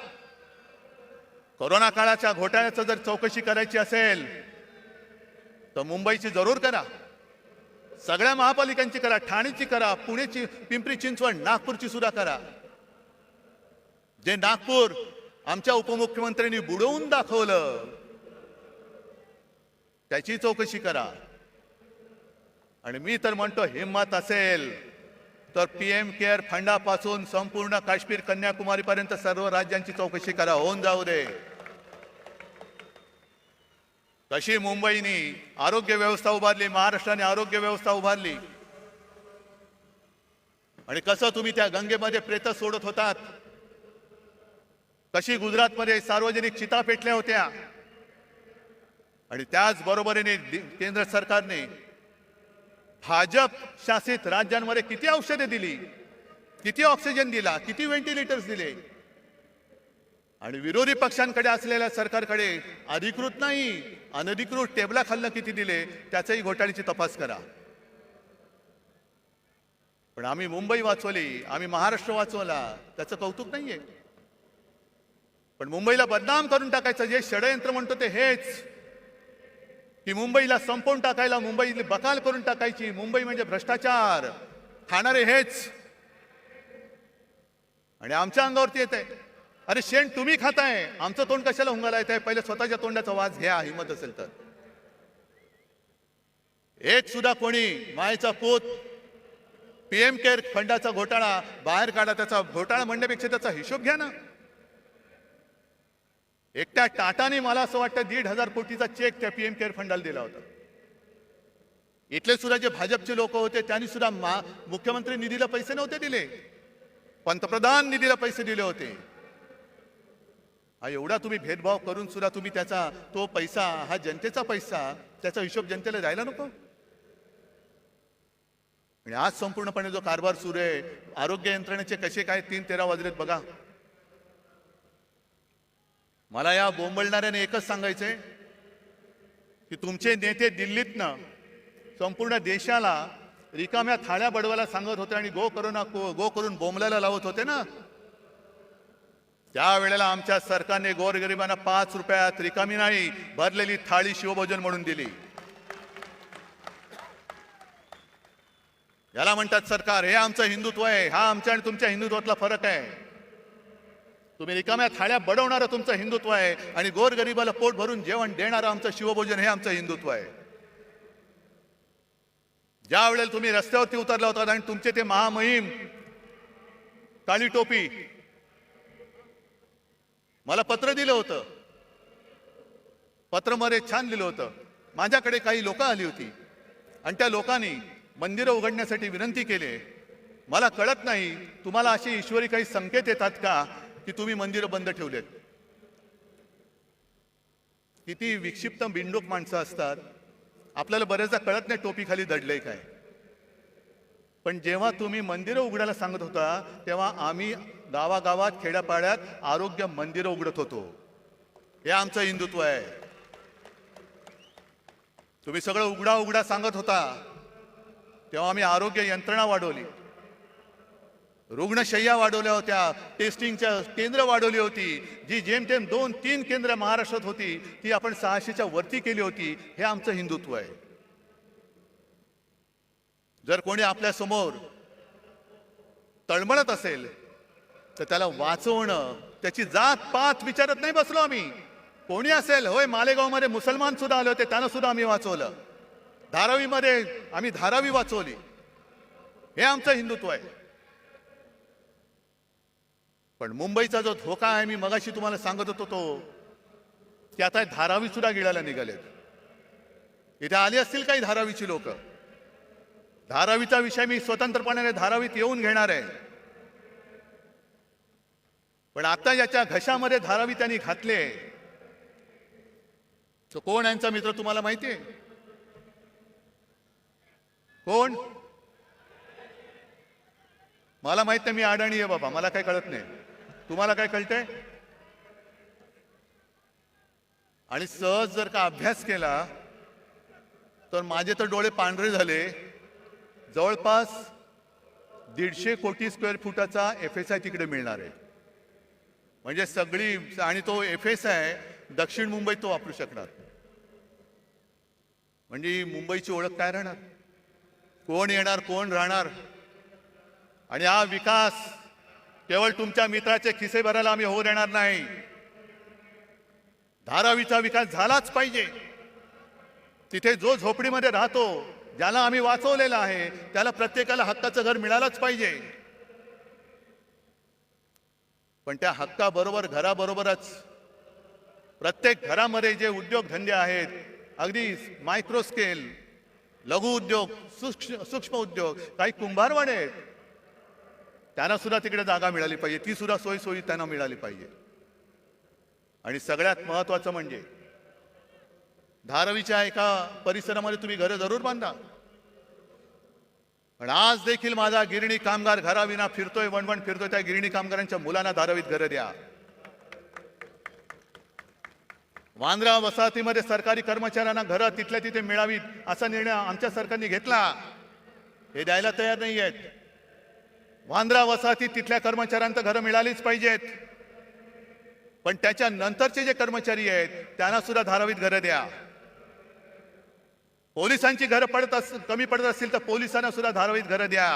B: कोरोना काळाच्या घोटाळ्याचं जर चौकशी करायची असेल तर मुंबईची जरूर करा, सगळ्या महापालिकांची करा, ठाणेची करा, पुणेची, पिंपरी चिंचवड, नागपूरची सुद्धा करा. जे नागपूर आमच्या उपमुख्यमंत्र्यांनी बुडवून दाखवलं त्याची चौकशी करा. आणि मी तर म्हणतो हिम्मत असेल तर पीएम केअर फंडापासून संपूर्ण काश्मीर कन्याकुमारी पर्यंत सर्व राज्यांची चौकशी करा, होऊन जाऊ दे. कशी मुंबईने आरोग्य व्यवस्था उभारली, महाराष्ट्राने आरोग्य व्यवस्था उभारली, आणि कसं तुम्ही त्या गंगेमध्ये प्रेत सोडत होतात, कशी गुजरातमध्ये सार्वजनिक चिता पेटल्या होत्या. आणि त्याच बरोबरीने केंद्र सरकारने भाजप शासित राज्यांमध्ये किती औषधे दिली, किती ऑक्सिजन दिला, किती व्हेंटिलेटर्स दिले. आणि विरोधी पक्षांकडे असलेल्या सरकारकडे अधिकृत नाही अनधिकृत टेबलाखालनं किती दिले त्याचाही घोटाळ्याची तपास करा. पण आम्ही मुंबई वाचवली, आम्ही महाराष्ट्र वाचवला, त्याचं कौतुक नाहीये. पण मुंबईला बदनाम करून टाकायचं जे षडयंत्र म्हणतो ते हेच की मुंबईला संपवून टाकायला, मुंबईला बकाल करून टाकायची, मुंबई म्हणजे भ्रष्टाचार खाणारे हेच. आणि आमच्या अंगावरती येत आहे, अरे शेण तुम्ही खाताय, आमचं तोंड कशाला हुंगाला येत आहे? पहिले स्वतःच्या तोंडाचा वास घ्या, हिंमत असेल तर. एक सुद्धा कोणी मायेचा पोत पीएम केअर फंडाचा घोटाळा बाहेर काढा. त्याचा घोटाळा म्हणण्यापेक्षा त्याचा हिशोब घ्या ना. एकट्या टाटाने मला असं वाटतं 1,500 कोटीचा चेक त्या पीएम केअर फंडाला दिला होता. इथले सुद्धा जे भाजपचे लोक होते त्यांनी सुद्धा मुख्यमंत्री निधीला पैसे नव्हते दिले, पंतप्रधान निधीला पैसे दिले होते. हा एवढा तुम्ही भेदभाव करून सुद्धा तुम्ही त्याचा तो पैसा, हा जनतेचा पैसा, त्याचा हिशोब जनतेला द्यायला नको. आणि आज संपूर्णपणे जो कारभार सुरू आहे, आरोग्य यंत्रणेचे कसे काय 3-13 वाजलेत बघा. मला या बोंबलणाऱ्याने एकच सांगायचंय की तुमचे नेते दिल्लीतनं संपूर्ण देशाला रिकाम्या थाळ्या बडवायला सांगत होते आणि गो करून बोंबलायला लावत होते ना. त्यावेळेला आमच्या सरकारने गोरगरिबांना 5 रुपयात रिकामी नाही भरलेली थाळी शिवभोजन म्हणून दिली. याला म्हणतात सरकार. हे आमचं हिंदुत्व आहे. हा आमच्या आणि तुमच्या हिंदुत्वातला फरक आहे. तुम्ही रिकाम्या थाळ्या बडवणारं तुमचं हिंदुत्व आहे आणि गोरगरिबाला पोट भरून जेवण देणारं आमचं शिवभोजन हे आमचं हिंदुत्व आहे. ज्या वेळेला तुम्ही रस्त्यावरती उतरला होता आणि तुमचे ते महामहिम काळी टोपी मला पत्र दिलं होतं, पत्रमध्ये छान लिहिलं होतं. माझ्याकडे काही लोक आली होती आणि त्या लोकांनी मंदिरं उघडण्यासाठी विनंती केली. मला कळत नाही तुम्हाला असे ईश्वरी काही संकेत येतात का की तुम्ही मंदिरं बंद ठेवलेत. किती विक्षिप्त बिंडोक माणसं असतात. आपल्याला बरेचदा कळत नाही टोपी खाली दडलंय काय. पण जेव्हा तुम्ही मंदिरं उघडायला सांगत होता तेव्हा आम्ही गावागावात खेड्यापाड्यात आरोग्य मंदिरं उघडत होतो. हे आमचं हिंदुत्व आहे. तुम्ही सगळं उघडा उघडा सांगत होता तेव्हा आम्ही आरोग्य यंत्रणा वाढवली, रुग्णशय्या वाढवल्या होत्या, टेस्टिंगच्या केंद्र वाढवली होती. जी जेमतेम 2-3 केंद्र महाराष्ट्रात होती ती आपण 600च्या वरती केली होती. हे आमचं हिंदुत्व आहे. जर कोणी आपल्या समोर तळमळत असेल तर त्याला वाचवणं, त्याची जात पात विचारत नाही बसलो आम्ही. कोणी असेल, होय मालेगावमध्ये मुसलमान सुद्धा आले होते, त्यांना सुद्धा आम्ही वाचवलं. धारावीमध्ये आम्ही धारावी वाचवली. हे आमचं हिंदुत्व आहे. पण मुंबईचा जो धोका आहे मी मगाशी तुम्हाला सांगत होतो तो की आता धारावी सुद्धा गिळायला निघालेत. इथे आली असतील काही धारावीची लोक. धारावीचा विषय मी स्वतंत्रपणे धारावीत येऊन घेणार आहे. पण आता याच्या घशामध्ये धारावी त्यांनी घातले. तो कोण यांचा मित्र तुम्हाला माहिती आहे? कोण? मला माहित नाही. मी अडाणी आहे बाबा, मला काही कळत नाही. तुम्हाला काय कळतंय? आणि सहज जर का अभ्यास केला तर माझे तर डोळे पांढरे झाले. जवळपास 150 कोटी स्क्वेअर फुटाचा FSI तिकडे मिळणार आहे. म्हणजे सगळी, आणि तो FSI दक्षिण मुंबईत तो वापरू शकणार. म्हणजे मुंबईची ओळख काय राहणार? कोण येणार, कोण राहणार? आणि हा विकास केवळ तुमच्या मित्राचे खिसे भरायला आम्ही होऊ देणार नाही. धारावीचा विकास झालाच पाहिजे. तिथे जो झोपडीमध्ये राहतो, ज्याला आम्ही वाचवलेलं आहे, त्याला प्रत्येकाला हक्काचं घर मिळालंच पाहिजे. पण त्या हक्काबरोबर घराबरोबरच प्रत्येक घरामध्ये जे उद्योगधंदे आहेत, अगदी मायक्रो स्केल, लघु उद्योग, सूक्ष्म उद्योग, काही कुंभारवाडे आहेत, त्यांना सुद्धा तिकडे जागा मिळाली पाहिजे. ती सुद्धा सोयी त्यांना मिळाली पाहिजे. आणि सगळ्यात महत्वाचं म्हणजे धारावीच्या एका परिसरामध्ये तुम्ही घरं जरूर बांधा. पण आज देखील माझा गिरणी कामगार घराविना फिरतोय, वणवण फिरतोय. त्या गिरणी कामगारांच्या मुलांना धारावीत घरं द्या. वांद्रा वसाहतीमध्ये सरकारी कर्मचाऱ्यांना घरं तिथल्या तिथे मिळावीत असा निर्णय आमच्या सरकारने घेतला. हे द्यायला तयार नाही आहेत. वांद्रा वसाहतीत तिथल्या कर्मचाऱ्यांना घरं मिळालीच पाहिजेत. पण त्याच्या नंतरचे जे कर्मचारी आहेत त्यांना सुद्धा धारावीत घरं द्या. पोलिसांची घरं कमी पडत असतील तर पोलिसांना सुद्धा धारावीत घरं द्या.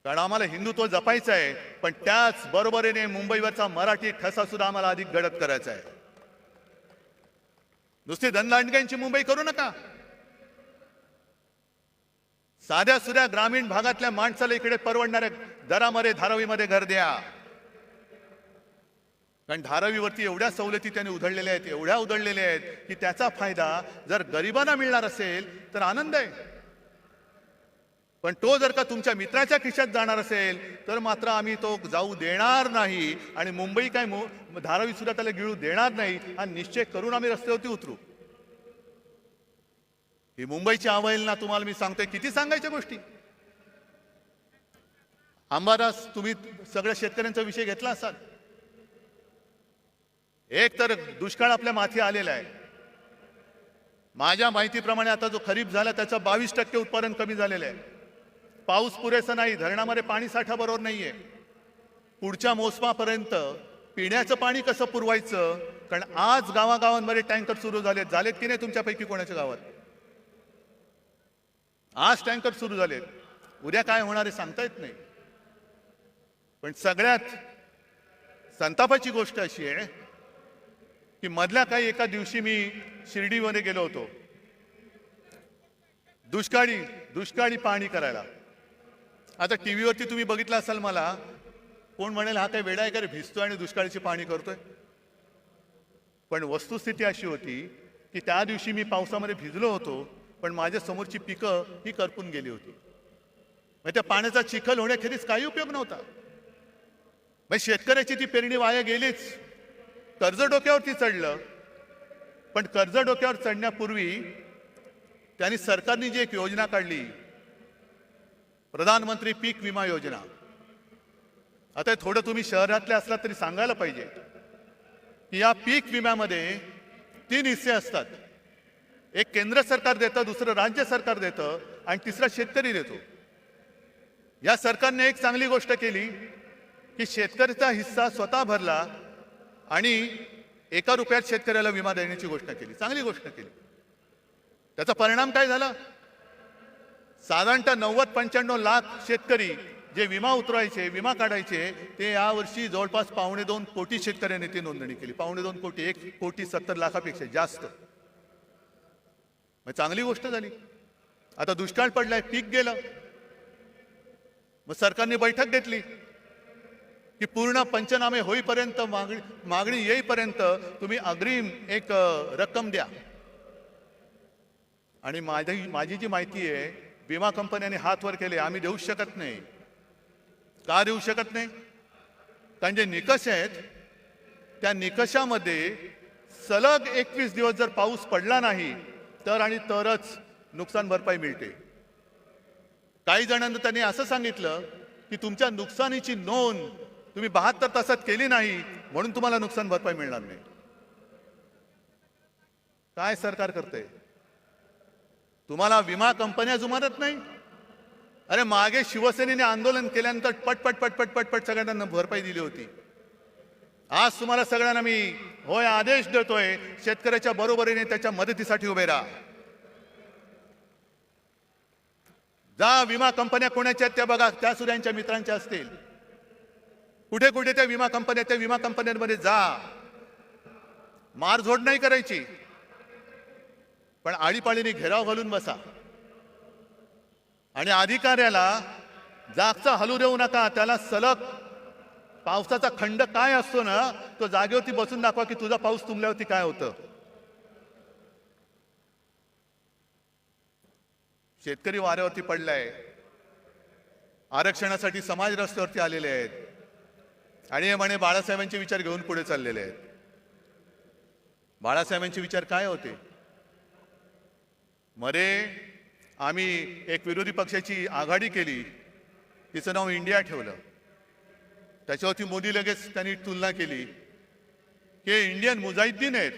B: कारण आम्हाला हिंदुत्व जपायचं आहे, पण त्याच बरोबरीने मुंबईवरचा मराठी ठसा सुद्धा आम्हाला अधिक गडद करायचा आहे. नुसती धनदांडग्यांची मुंबई करू नका. साध्या सुध्या ग्रामीण भागातल्या माणसाला इकडे परवडणाऱ्या दरामध्ये धारावीमध्ये घर द्या. कारण धारावीवरती एवढ्या सवलती त्यांनी उधळलेल्या आहेत, एवढ्या उधळलेल्या आहेत की त्याचा फायदा जर गरिबांना मिळणार असेल तर आनंद आहे. पण तो जर का तुमच्या मित्राच्या खिशात जाणार असेल तर मात्र आम्ही तो जाऊ देणार नाही. आणि मुंबई काय धारावी सुद्धा त्याला गिळू देणार नाही हा निश्चय करून आम्ही रस्त्यावरती उतरू. ही मुंबईची अवहेलना तुम्हाला मी सांगतोय. किती सांगायच्या गोष्टी. अंबादास, तुम्ही सगळ्या शेतकऱ्यांचा विषय घेतला असाल. एक तर दुष्काळ आपल्या माथी आलेला आहे. माझ्या माहितीप्रमाणे आता जो खरीप झाला त्याचं 22% उत्पादन कमी झालेलं आहे. पाऊस पुरेसा नाही, धरणामध्ये पाणी साठा बरोबर नाहीये. पुढच्या मोसमापर्यंत पिण्याचं पाणी कसं पुरवायचं? कारण आज गावागावांमध्ये टँकर सुरू झालेत की नाही तुमच्यापैकी कोणाच्या गावात? आज टँकर सुरू झालेत. उद्या काय होणार आहे सांगता येत नाही. पण सगळ्यात संतापाची गोष्ट अशी आहे की मधल्या काही एका दिवशी मी शिर्डीमध्ये गेलो होतो दुष्काळी पाणी करायला. आता टीव्हीवरती तुम्ही बघितलं असाल, मला कोण म्हणेल हा काय वेडा आहे का रे, भिजतोय आणि दुष्काळाची पाणी करतोय. पण वस्तुस्थिती अशी होती की त्या दिवशी मी पावसामध्ये भिजलो होतो, पण माझ्या समोरची पिकं ही करपून गेली होती. मग त्या पाण्याचा चिखल होण्याखेरीज काही उपयोग नव्हता. मग शेतकऱ्याची ती पेरणी वाया गेलीच. कर्ज डोक्यावरती चढलं. पण कर्ज डोक्यावर चढण्यापूर्वी त्यांनी सरकारने जी एक योजना काढली, प्रधानमंत्री पीक विमा योजना. आता थोडं तुम्ही शहरातले असलात तरी सांगायला पाहिजे की या पीक विम्यामध्ये 3 हिस्से असतात. एक केंद्र सरकार देतं, दुसरं राज्य सरकार देतं आणि तिसरा शेतकरी देतो. या सरकारने एक चांगली गोष्ट केली की शेतकऱ्याचा हिस्सा स्वतः भरला आणि 1 रुपयात शेतकऱ्याला विमा देण्याची घोषणा केली. चांगली गोष्ट केली. त्याचा परिणाम काय झाला? साधारणतः 90-95 लाख शेतकरी जे विमा उतरवायचे, विमा काढायचे, ते यावर्षी जवळपास 2.25 कोटी शेतकऱ्यांनी ती नोंदणी केली. 2.25 कोटी, 1,70,00,000पेक्षा जास्त. मग चांगली गोष्ट झाली. आता दुष्काळ पडलाय, पीक गेलं. मग सरकारने बैठक घेतली की पूर्ण पंचनामे होईपर्यंत, मागणी येईपर्यंत तुम्ही अग्रिम एक रक्कम द्या. आणि माझी जी माहिती आहे, विमा कंपन्यांनी हात वर केले, आम्ही देऊ शकत नाही. का देऊ शकत नाही? कारण जे निकष आहेत त्या निकषामध्ये सलग 21 दिवस जर पाऊस पडला नाही तर आणि तरच नुकसान भरपाई मिळते. काही जणांना त्यांनी असं सांगितलं की तुमच्या नुकसानीची नोंद तुम्ही 72 तासात केली नाही म्हणून तुम्हाला नुकसान भरपाई मिळणार नाही. काय सरकार करते? तुम्हाला विमा कंपन्या जुमानत नाही? अरे मागे शिवसेनेने आंदोलन केल्यानंतर पटपट पटपट पटपट सगळ्यांना भरपाई दिली होती. आज तुम्हाला सगळ्यांना मी होय आदेश देतोय, शेतकऱ्याच्या बरोबरीने त्याच्या मदतीसाठी उभे राहा. जा विमा कंपन्या कोणाच्या त्या बघा, त्या सूर्यांच्या मित्रांच्या असतील. कुठे कुठे त्या विमा कंपन्यांमध्ये जा. मारझोड नाही करायची, पण आळीपाळीने घेराव घालून बसा आणि अधिकाऱ्याला जागचा हलू देऊ नका. त्याला सलग पावसाचा खंड काय असतो ना, तो जागेवरती बसून दाखवा की तुझा पाऊस तुंबल्यावरती काय होतं. शेतकरी वाऱ्यावरती पडलाय, आरक्षणासाठी समाज रस्त्यावरती आलेले आहेत आणि हे म्हणे बाळासाहेबांचे विचार घेऊन पुढे चाललेले आहेत. बाळासाहेबांचे विचार काय होते? मध्ये आम्ही एक विरोधी पक्षाची आघाडी केली, तिचं नाव इंडिया ठेवलं. त्याच्यावरती मोदी लगेच त्यांनी तुलना केली की इंडियन मुजाहिद्दीन आहेत.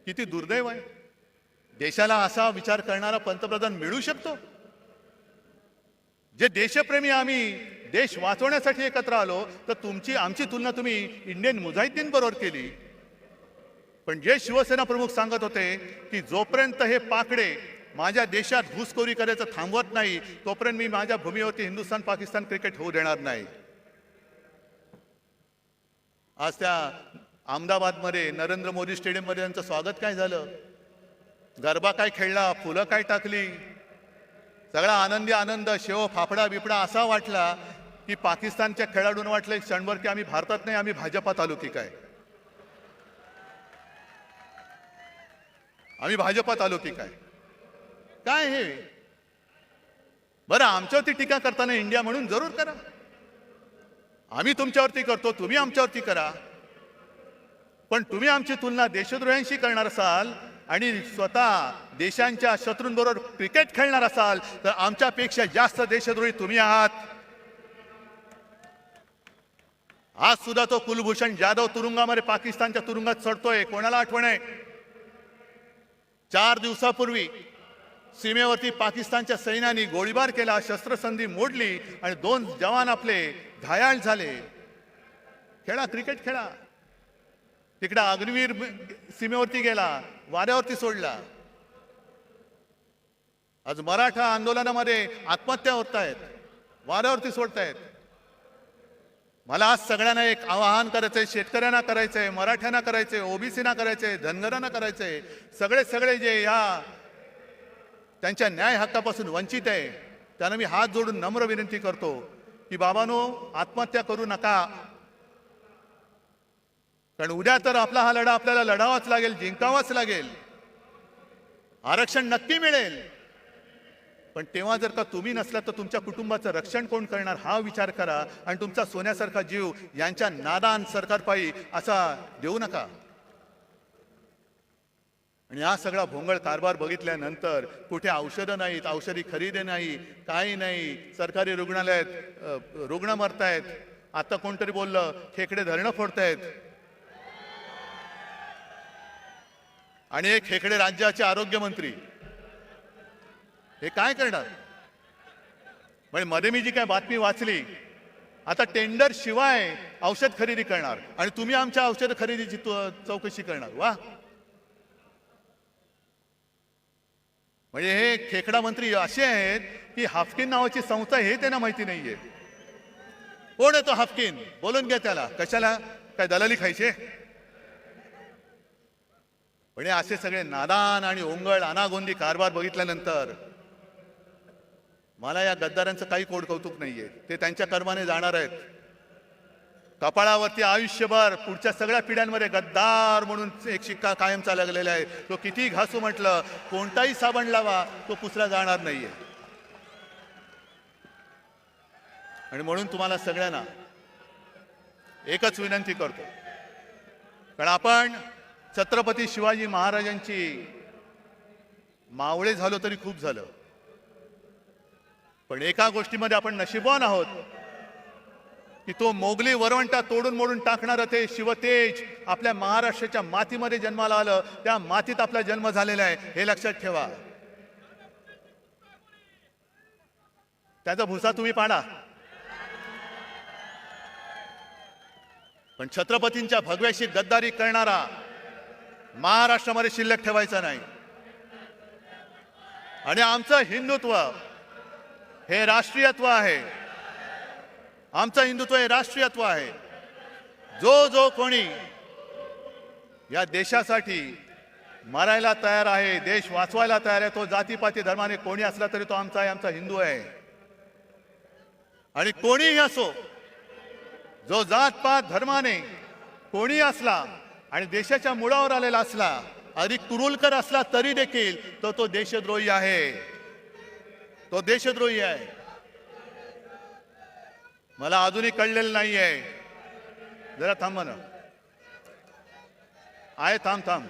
B: किती दुर्दैव आहे. देशाला असा विचार करणारा पंतप्रधान मिळू शकतो? जे देशप्रेमी आम्ही देश वाचवण्यासाठी एकत्र आलो, तर आमची तुलना तुम्ही इंडियन मुजाहिद्दीन बरोबर केली. पण जे शिवसेना प्रमुख सांगत होते की जोपर्यंत हे पाकडे माझ्या देशात घुसखोरी करायचं थांबवत नाही, तोपर्यंत मी माझ्या भूमीवरती हिंदुस्थान पाकिस्तान क्रिकेट होऊ देणार नाही. आज त्या अहमदाबादमध्ये नरेंद्र मोदी स्टेडियममध्ये त्यांचं स्वागत काय झालं? गरबा काय खेळला, फुलं काय टाकली, सगळा आनंदी आनंद, शेव फाफडा बिपडा असा वाटला की पाकिस्तानच्या खेळाडूंना वाटलं एक क्षणभर की आम्ही भारतात नाही, आम्ही भाजपात आलो की काय, आम्ही भाजपात आलो की काय. काय हे? बरं, आमच्यावरती टीका करताना इंडिया म्हणून जरूर करा. आम्ही तुमच्यावरती करतो, तुम्ही आमच्यावरती करा. पण तुम्ही आमची तुलना देशद्रोह्यांशी करणार असाल आणि स्वतः देशांच्या शत्रूंबरोबर क्रिकेट खेळणार असाल, तर आमच्यापेक्षा जास्त देशद्रोही तुम्ही आहात. आज सुद्धा तो कुलभूषण जाधव तुरुंगामध्ये पाकिस्तानच्या तुरुंगात चढतोय. कोणाला आठवण आहे? 4 दिवसापूर्वी सीमेवरती पाकिस्तानच्या सैन्याने गोळीबार केला, शस्त्रसंधी मोडली आणि 2 जवान आपले घायाळ झाले. खेळा, क्रिकेट खेळा. तिकडे अग्निवीर सीमेवरती गेला, वाऱ्यावरती सोडला. आज मराठा आंदोलनामध्ये आत्महत्या होत आहेत, वाऱ्यावरती सोडतायत. मला आज सगळ्यांना एक आवाहन करायचंय, शेतकऱ्यांना करायचंय, मराठ्यांना करायचंय, ओबीसीना करायचंय, धनगरांना करायचंय, सगळे जे या त्यांच्या न्याय हक्कापासून वंचित आहे त्यांना मी हात जोडून नम्र विनंती करतो की बाबांनो, आत्महत्या करू नका. कारण उद्या तर आपला हा लढा आपल्याला लढावाच लागेल, जिंकावाच लागेल. आरक्षण नक्की मिळेल, पण तेव्हा जर का तुम्ही नसला तर तुमच्या कुटुंबाचं रक्षण कोण करणार हा विचार करा. आणि तुमचा सोन्यासारखा जीव यांच्या नादान सरकारपायी असा देऊ नका. आणि हा सगळा भोंगळ कारभार बघितल्यानंतर कुठे औषधं नाहीत, औषधी खरेदी नाही, काही नाही. सरकारी रुग्णालयात रुग्ण मरतायत. आता कोणतरी बोललं खेकडे धरणं फोडतायत. आणि एक खेकडे राज्याचे आरोग्यमंत्री हे काय करणार? म्हणजे मध्ये मी जी काय बातमी वाचली, आता टेंडर शिवाय औषध खरेदी करणार आणि तुम्ही आमच्या औषध खरेदीची चौकशी करणार. वा, म्हणजे हे खेकडा मंत्री असे आहेत की हाफकिन नावाची संस्था हे त्यांना माहिती नाहीये. कोण आहे तो हाफकिन? बोलून घ्या त्याला. कशाला? काय दलाली खायचे? म्हणजे असे सगळे नादान आणि ओंगळ अनागोंदी कारभार बघितल्यानंतर मला या गद्दारांचं काही कोड कौतुक नाहीये. ते त्यांच्या कर्माने जाणार आहेत. कपाळावरती आयुष्यभर पुढच्या सगळ्या पिढ्यांमध्ये गद्दार म्हणून एक शिक्का कायमचा लागलेला आहे. तो किती घासू म्हटलं, कोणताही साबण लावा, तो पुसला जाणार नाहीये. आणि म्हणून तुम्हाला सगळ्यांना एकच विनंती करतो, कारण आपण छत्रपती शिवाजी महाराजांची मावळे झालो तरी खूप झालं. पण एका गोष्टीमध्ये आपण नशीबवान आहोत की तो मोगली वरवंटा तोडून मोडून टाकणारं ते शिवतेज आपल्या महाराष्ट्राच्या मातीमध्ये जन्माला आलं, त्या मातीत आपला जन्म झालेला आहे हे लक्षात ठेवा. त्याचा भुसा तुम्ही पाडा, पण छत्रपतींच्या भगव्याशी गद्दारी करणारा महाराष्ट्रामध्ये शिल्लक ठेवायचा नाही. आणि आमचं हिंदुत्व हे राष्ट्रीयत्व आहे. आमचं हिंदुत्व हे राष्ट्रीयत्व आहे. जो कोणी या देशासाठी मरायला तयार आहे, देश वाचवायला तयार आहे, तो जातीपाती धर्माने कोणी असला तरी तो आमचा आहे, आमचा हिंदू आहे. आणि कोणीही असो, जो जातपात धर्माने कोणी असला आणि देशाच्या मुळावर आलेला असला, अधिक कुरुलकर असला तरी देखील तो देशद्रोही आहे. तो देशद्रोही आहे. मला अजूनही कळलेलं नाहीये. जरा थांबा ना. आहे थांब.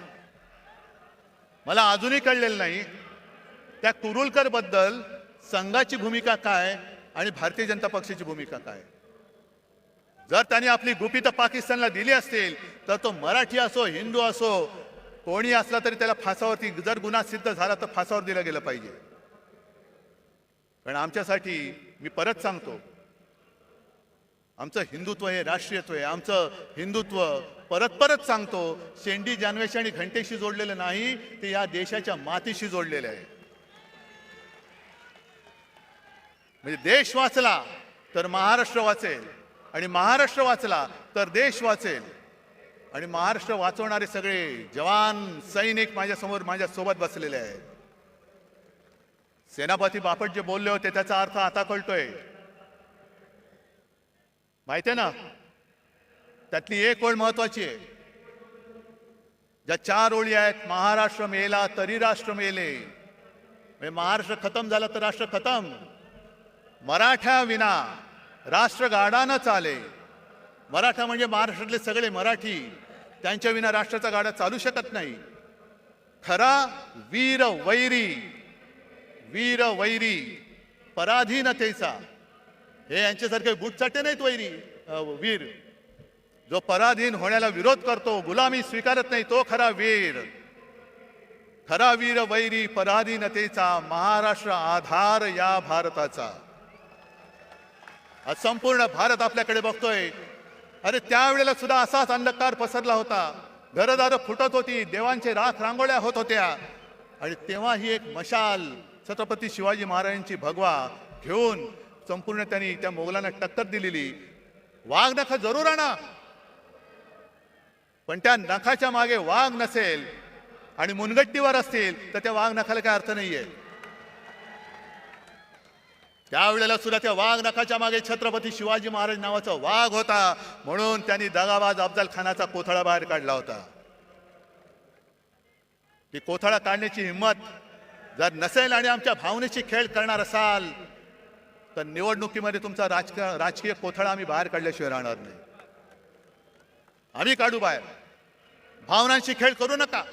B: मला अजूनही कळलेलं नाही त्या कुरुलकर बद्दल संघाची भूमिका काय आणि भारतीय जनता पक्षाची भूमिका काय. जर त्यांनी आपली गुपितं पाकिस्तानला दिली असतील तर तो मराठी असो, हिंदू असो, कोणी असला तरी त्याला फासावरती, जर गुन्हा सिद्ध झाला तर फासावर दिलं गेलं पाहिजे. कारण आमच्यासाठी, मी परत सांगतो, आमचं हिंदुत्व हे राष्ट्रीयत्व आहे. आमचं हिंदुत्व परत सांगतो, शेंडी, जानवेशी आणि घंटेशी जोडलेलं नाही, ते या देशाच्या मातीशी जोडलेलं आहे. म्हणजे देश वाचला तर महाराष्ट्र वाचेल, आणि महाराष्ट्र वाचला तर देश वाचेल. आणि महाराष्ट्र वाचवणारे सगळे जवान सैनिक माझ्यासोबत बसलेले आहेत. सेनापती बापट जे बोलले होते त्याचा अर्थ आता कळतोय. माहितीये ना, त्यातली एक ओळ महत्वाची आहे. ज्या 4 ओळी आहेत, महाराष्ट्र मेला तरी राष्ट्र मेले. म्हणजे महाराष्ट्र खतम झाला तर राष्ट्र खतम. मराठा विना राष्ट्र गाडा चाले. मराठा म्हणजे महाराष्ट्रातले सगळे मराठी, त्यांच्या विना राष्ट्राचा गाडा चालू शकत नाही. खरा वीर वैरी पराधीनतेचा, हे यांच्यासारखे बुटचाटे नाहीत वीर. जो पराधीन होण्याला विरोध करतो, गुलामी स्वीकारत नाही, तो खरा वीर. खरा वीर वैरी पराधीनतेचा, महाराष्ट्र आधार या भारताचा. आज संपूर्ण भारत आपल्याकडे बघतोय. अरे त्यावेळेला सुद्धा असाच अंधकार पसरला होता. घरदारं फुटत होती, देवांचे राख रांगोळ्या होत होत्या. आणि तेव्हा ही एक मशाल छत्रपती शिवाजी महाराजांची भगवा घेऊन संपूर्ण त्यांनी त्या मोगलांना टक्कर दिलेली. वाघ नख जरूर आणा, पण त्या नखाच्या मागे वाघ नसेल आणि मुनगट्टीवर असतील तर त्या वाघ नखाला काय अर्थ नाहीये. त्यावेळेला सुद्धा त्या वाघ नखाच्या मागे छत्रपती शिवाजी महाराज नावाचा वाघ होता, म्हणून त्यांनी दगाबाज अफजल खानाचा कोथळा बाहेर काढला होता. ती कोथळा काढण्याची हिंमत जर नसेल आणि आमच्या भावनेची खेळ करणार असाल तर निवडणुकीमध्ये तुमचा राजकीय कोथळा आम्ही बाहेर काढल्याशिवाय राहणार नाही. आम्ही काढू बाहेर. भावनांशी खेळ करू नका.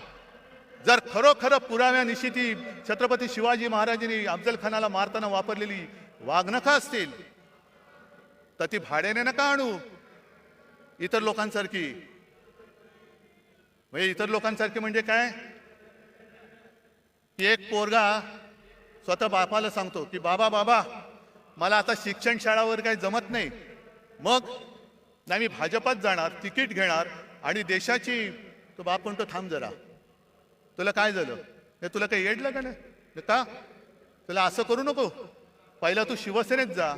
B: जर खरोखर पुराव्यानिशी ती छत्रपती शिवाजी महाराजांनी अफजल खानाला मारताना वापरलेली वाघनखं असतील तर ती भाड्याने नका आणू. इतर लोकांसारखी. म्हणजे इतर लोकांसारखी म्हणजे काय, की एक पोरगा स्वतः बापाला सांगतो की बाबा मला आता शिक्षण शाळावर काही जमत नाही, मग नाही मी भाजपात जाणार, तिकीट घेणार आणि देशाची. तो बाप म्हणतो थांब जरा, तुला काय झालं, हे तुला काही येडलं का नाही का, तुला असं करू नको. पहिला तू शिवसेनेत जा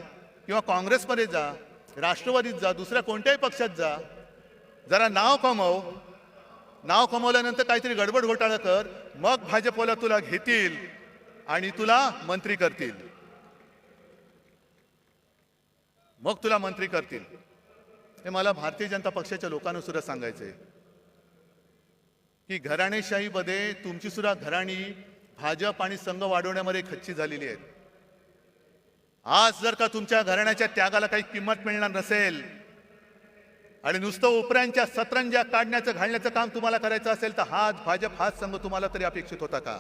B: किंवा काँग्रेसमध्ये जा, राष्ट्रवादीत जा, दुसऱ्या कोणत्याही पक्षात जा, जरा नाव कमव. नाव कमवल्यानंतर काहीतरी गडबड घोटाळा कर, मग भाजपला तुला घेतील आणि तुला मंत्री करतील. मग तुला मंत्री करतील. हे मला भारतीय जनता पक्षाच्या लोकांना सुद्धा सांगायचंय की घराणेशाहीमध्ये तुमची सुद्धा घराणी भाजप आणि संघ वाढवण्यामध्ये खच्ची झालेली आहेत. आज जर का तुमच्या घराण्याच्या त्यागाला काही किंमत मिळणार नसेल आणि नुसतं उपऱ्यांच्या सतरंज्या काढण्याचं घालण्याचं काम तुम्हाला करायचं असेल तर हाच भाजप हाच संघ तुम्हाला तरी अपेक्षित होता का.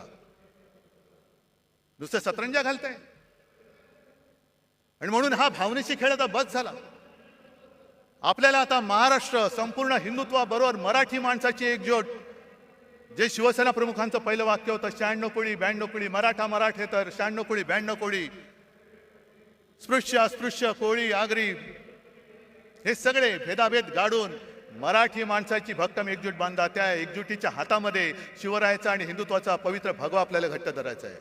B: नुसतं सतरंज्या घालताय. आणि म्हणून हा भावनेशी खेळ आता बस झाला. आपल्याला आता महाराष्ट्र संपूर्ण हिंदुत्वाबरोबर मराठी माणसाची एकजूट, जे शिवसेना प्रमुखांचं पहिलं वाक्य होतं 96 कोळी 92 कोळी, मराठा मराठेतर 96 कोळी 92 कोळी, स्पृश्य अस्पृश्य कोळी आगरी, हे सगळे भेदाभेद गाडून मराठी माणसाची भक्कम एकजूट बांधा. त्या एकजुटीच्या हातामध्ये शिवरायाचा आणि हिंदुत्वाचा पवित्र भगवा आपल्याला घट्ट धरायचा आहे.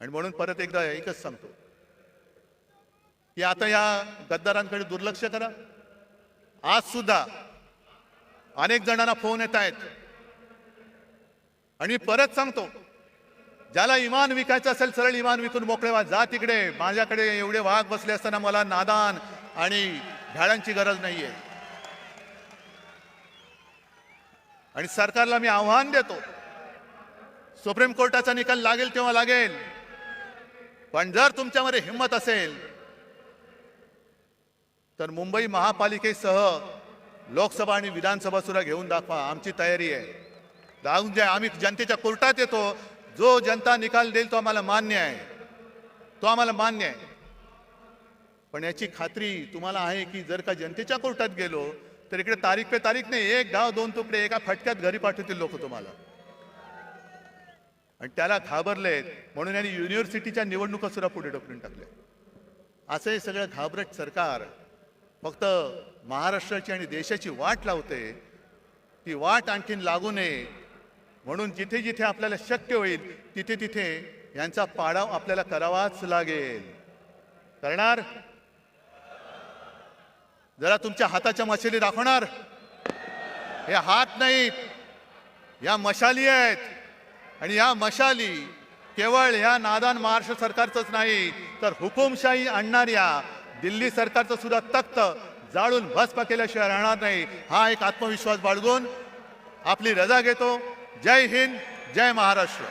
B: आणि म्हणून परत एकदा एकच सांगतो की आता या गद्दारांकडे दुर्लक्ष करा. आज सुद्धा अनेक जणांना फोन येत आहेत आणि परत सांगतो, ज्याला इमान विकायचं असेल सरळ इमान विकून मोकळे व्हा. जा तिकडे, माझ्याकडे एवढे वाघ बसले असताना मला नादान आणि भ्याडांची गरज नाहीये. आणि सरकारला मी आव्हान देतो, सुप्रीम कोर्टाचा निकाल लागेल तेव्हा लागेल, पण जर तुमच्यामध्ये हिंमत असेल तर मुंबई महापालिकेसह लोकसभा आणि विधानसभा सुद्धा घेऊन दाखवा. आमची तयारी आहे. जाऊन द्या, आम्ही जनतेच्या कोर्टात येतो. जो जनता निकाल देईल तो आम्हाला मान्य आहे, तो आम्हाला मान्य आहे. पण याची खात्री तुम्हाला आहे की जर का जनतेच्या कोर्टात गेलो तर इकडे तारीख पे तारीख नाही, एक गाव दोन तुकडे एका फटक्यात घरी पाठवतील लोक तुम्हाला. आणि त्याला घाबरलेत म्हणून यांनी युनिव्हर्सिटीच्या निवडणुका सुद्धा पुढे ढकलून टाकले. असं हे सगळं घाबरट सरकार फक्त महाराष्ट्राची आणि देशाची वाट लावते. ती वाट आणखीन लागू नये म्हणून जिथे जिथे आपल्याला शक्य होईल तिथे तिथे यांचा पाडाव आपल्याला करावाच लागेल. करणार? जरा तुमच्या हाताच्या मशाली दाखवणार? हे हात नाहीत, या मशाली आहेत. आणि या मशाली केवळ या नादान महाराष्ट्र सरकारचंच नाही तर हुकुमशाही आणणाऱ्या दिल्ली सरकारचं सुद्धा तख्त जाळून भस्म केल्याशिवाय राहणार नाही. हा एक आत्मविश्वास बाळगून आपली रजा घेतो. जय हिंद, जय महाराष्ट्र.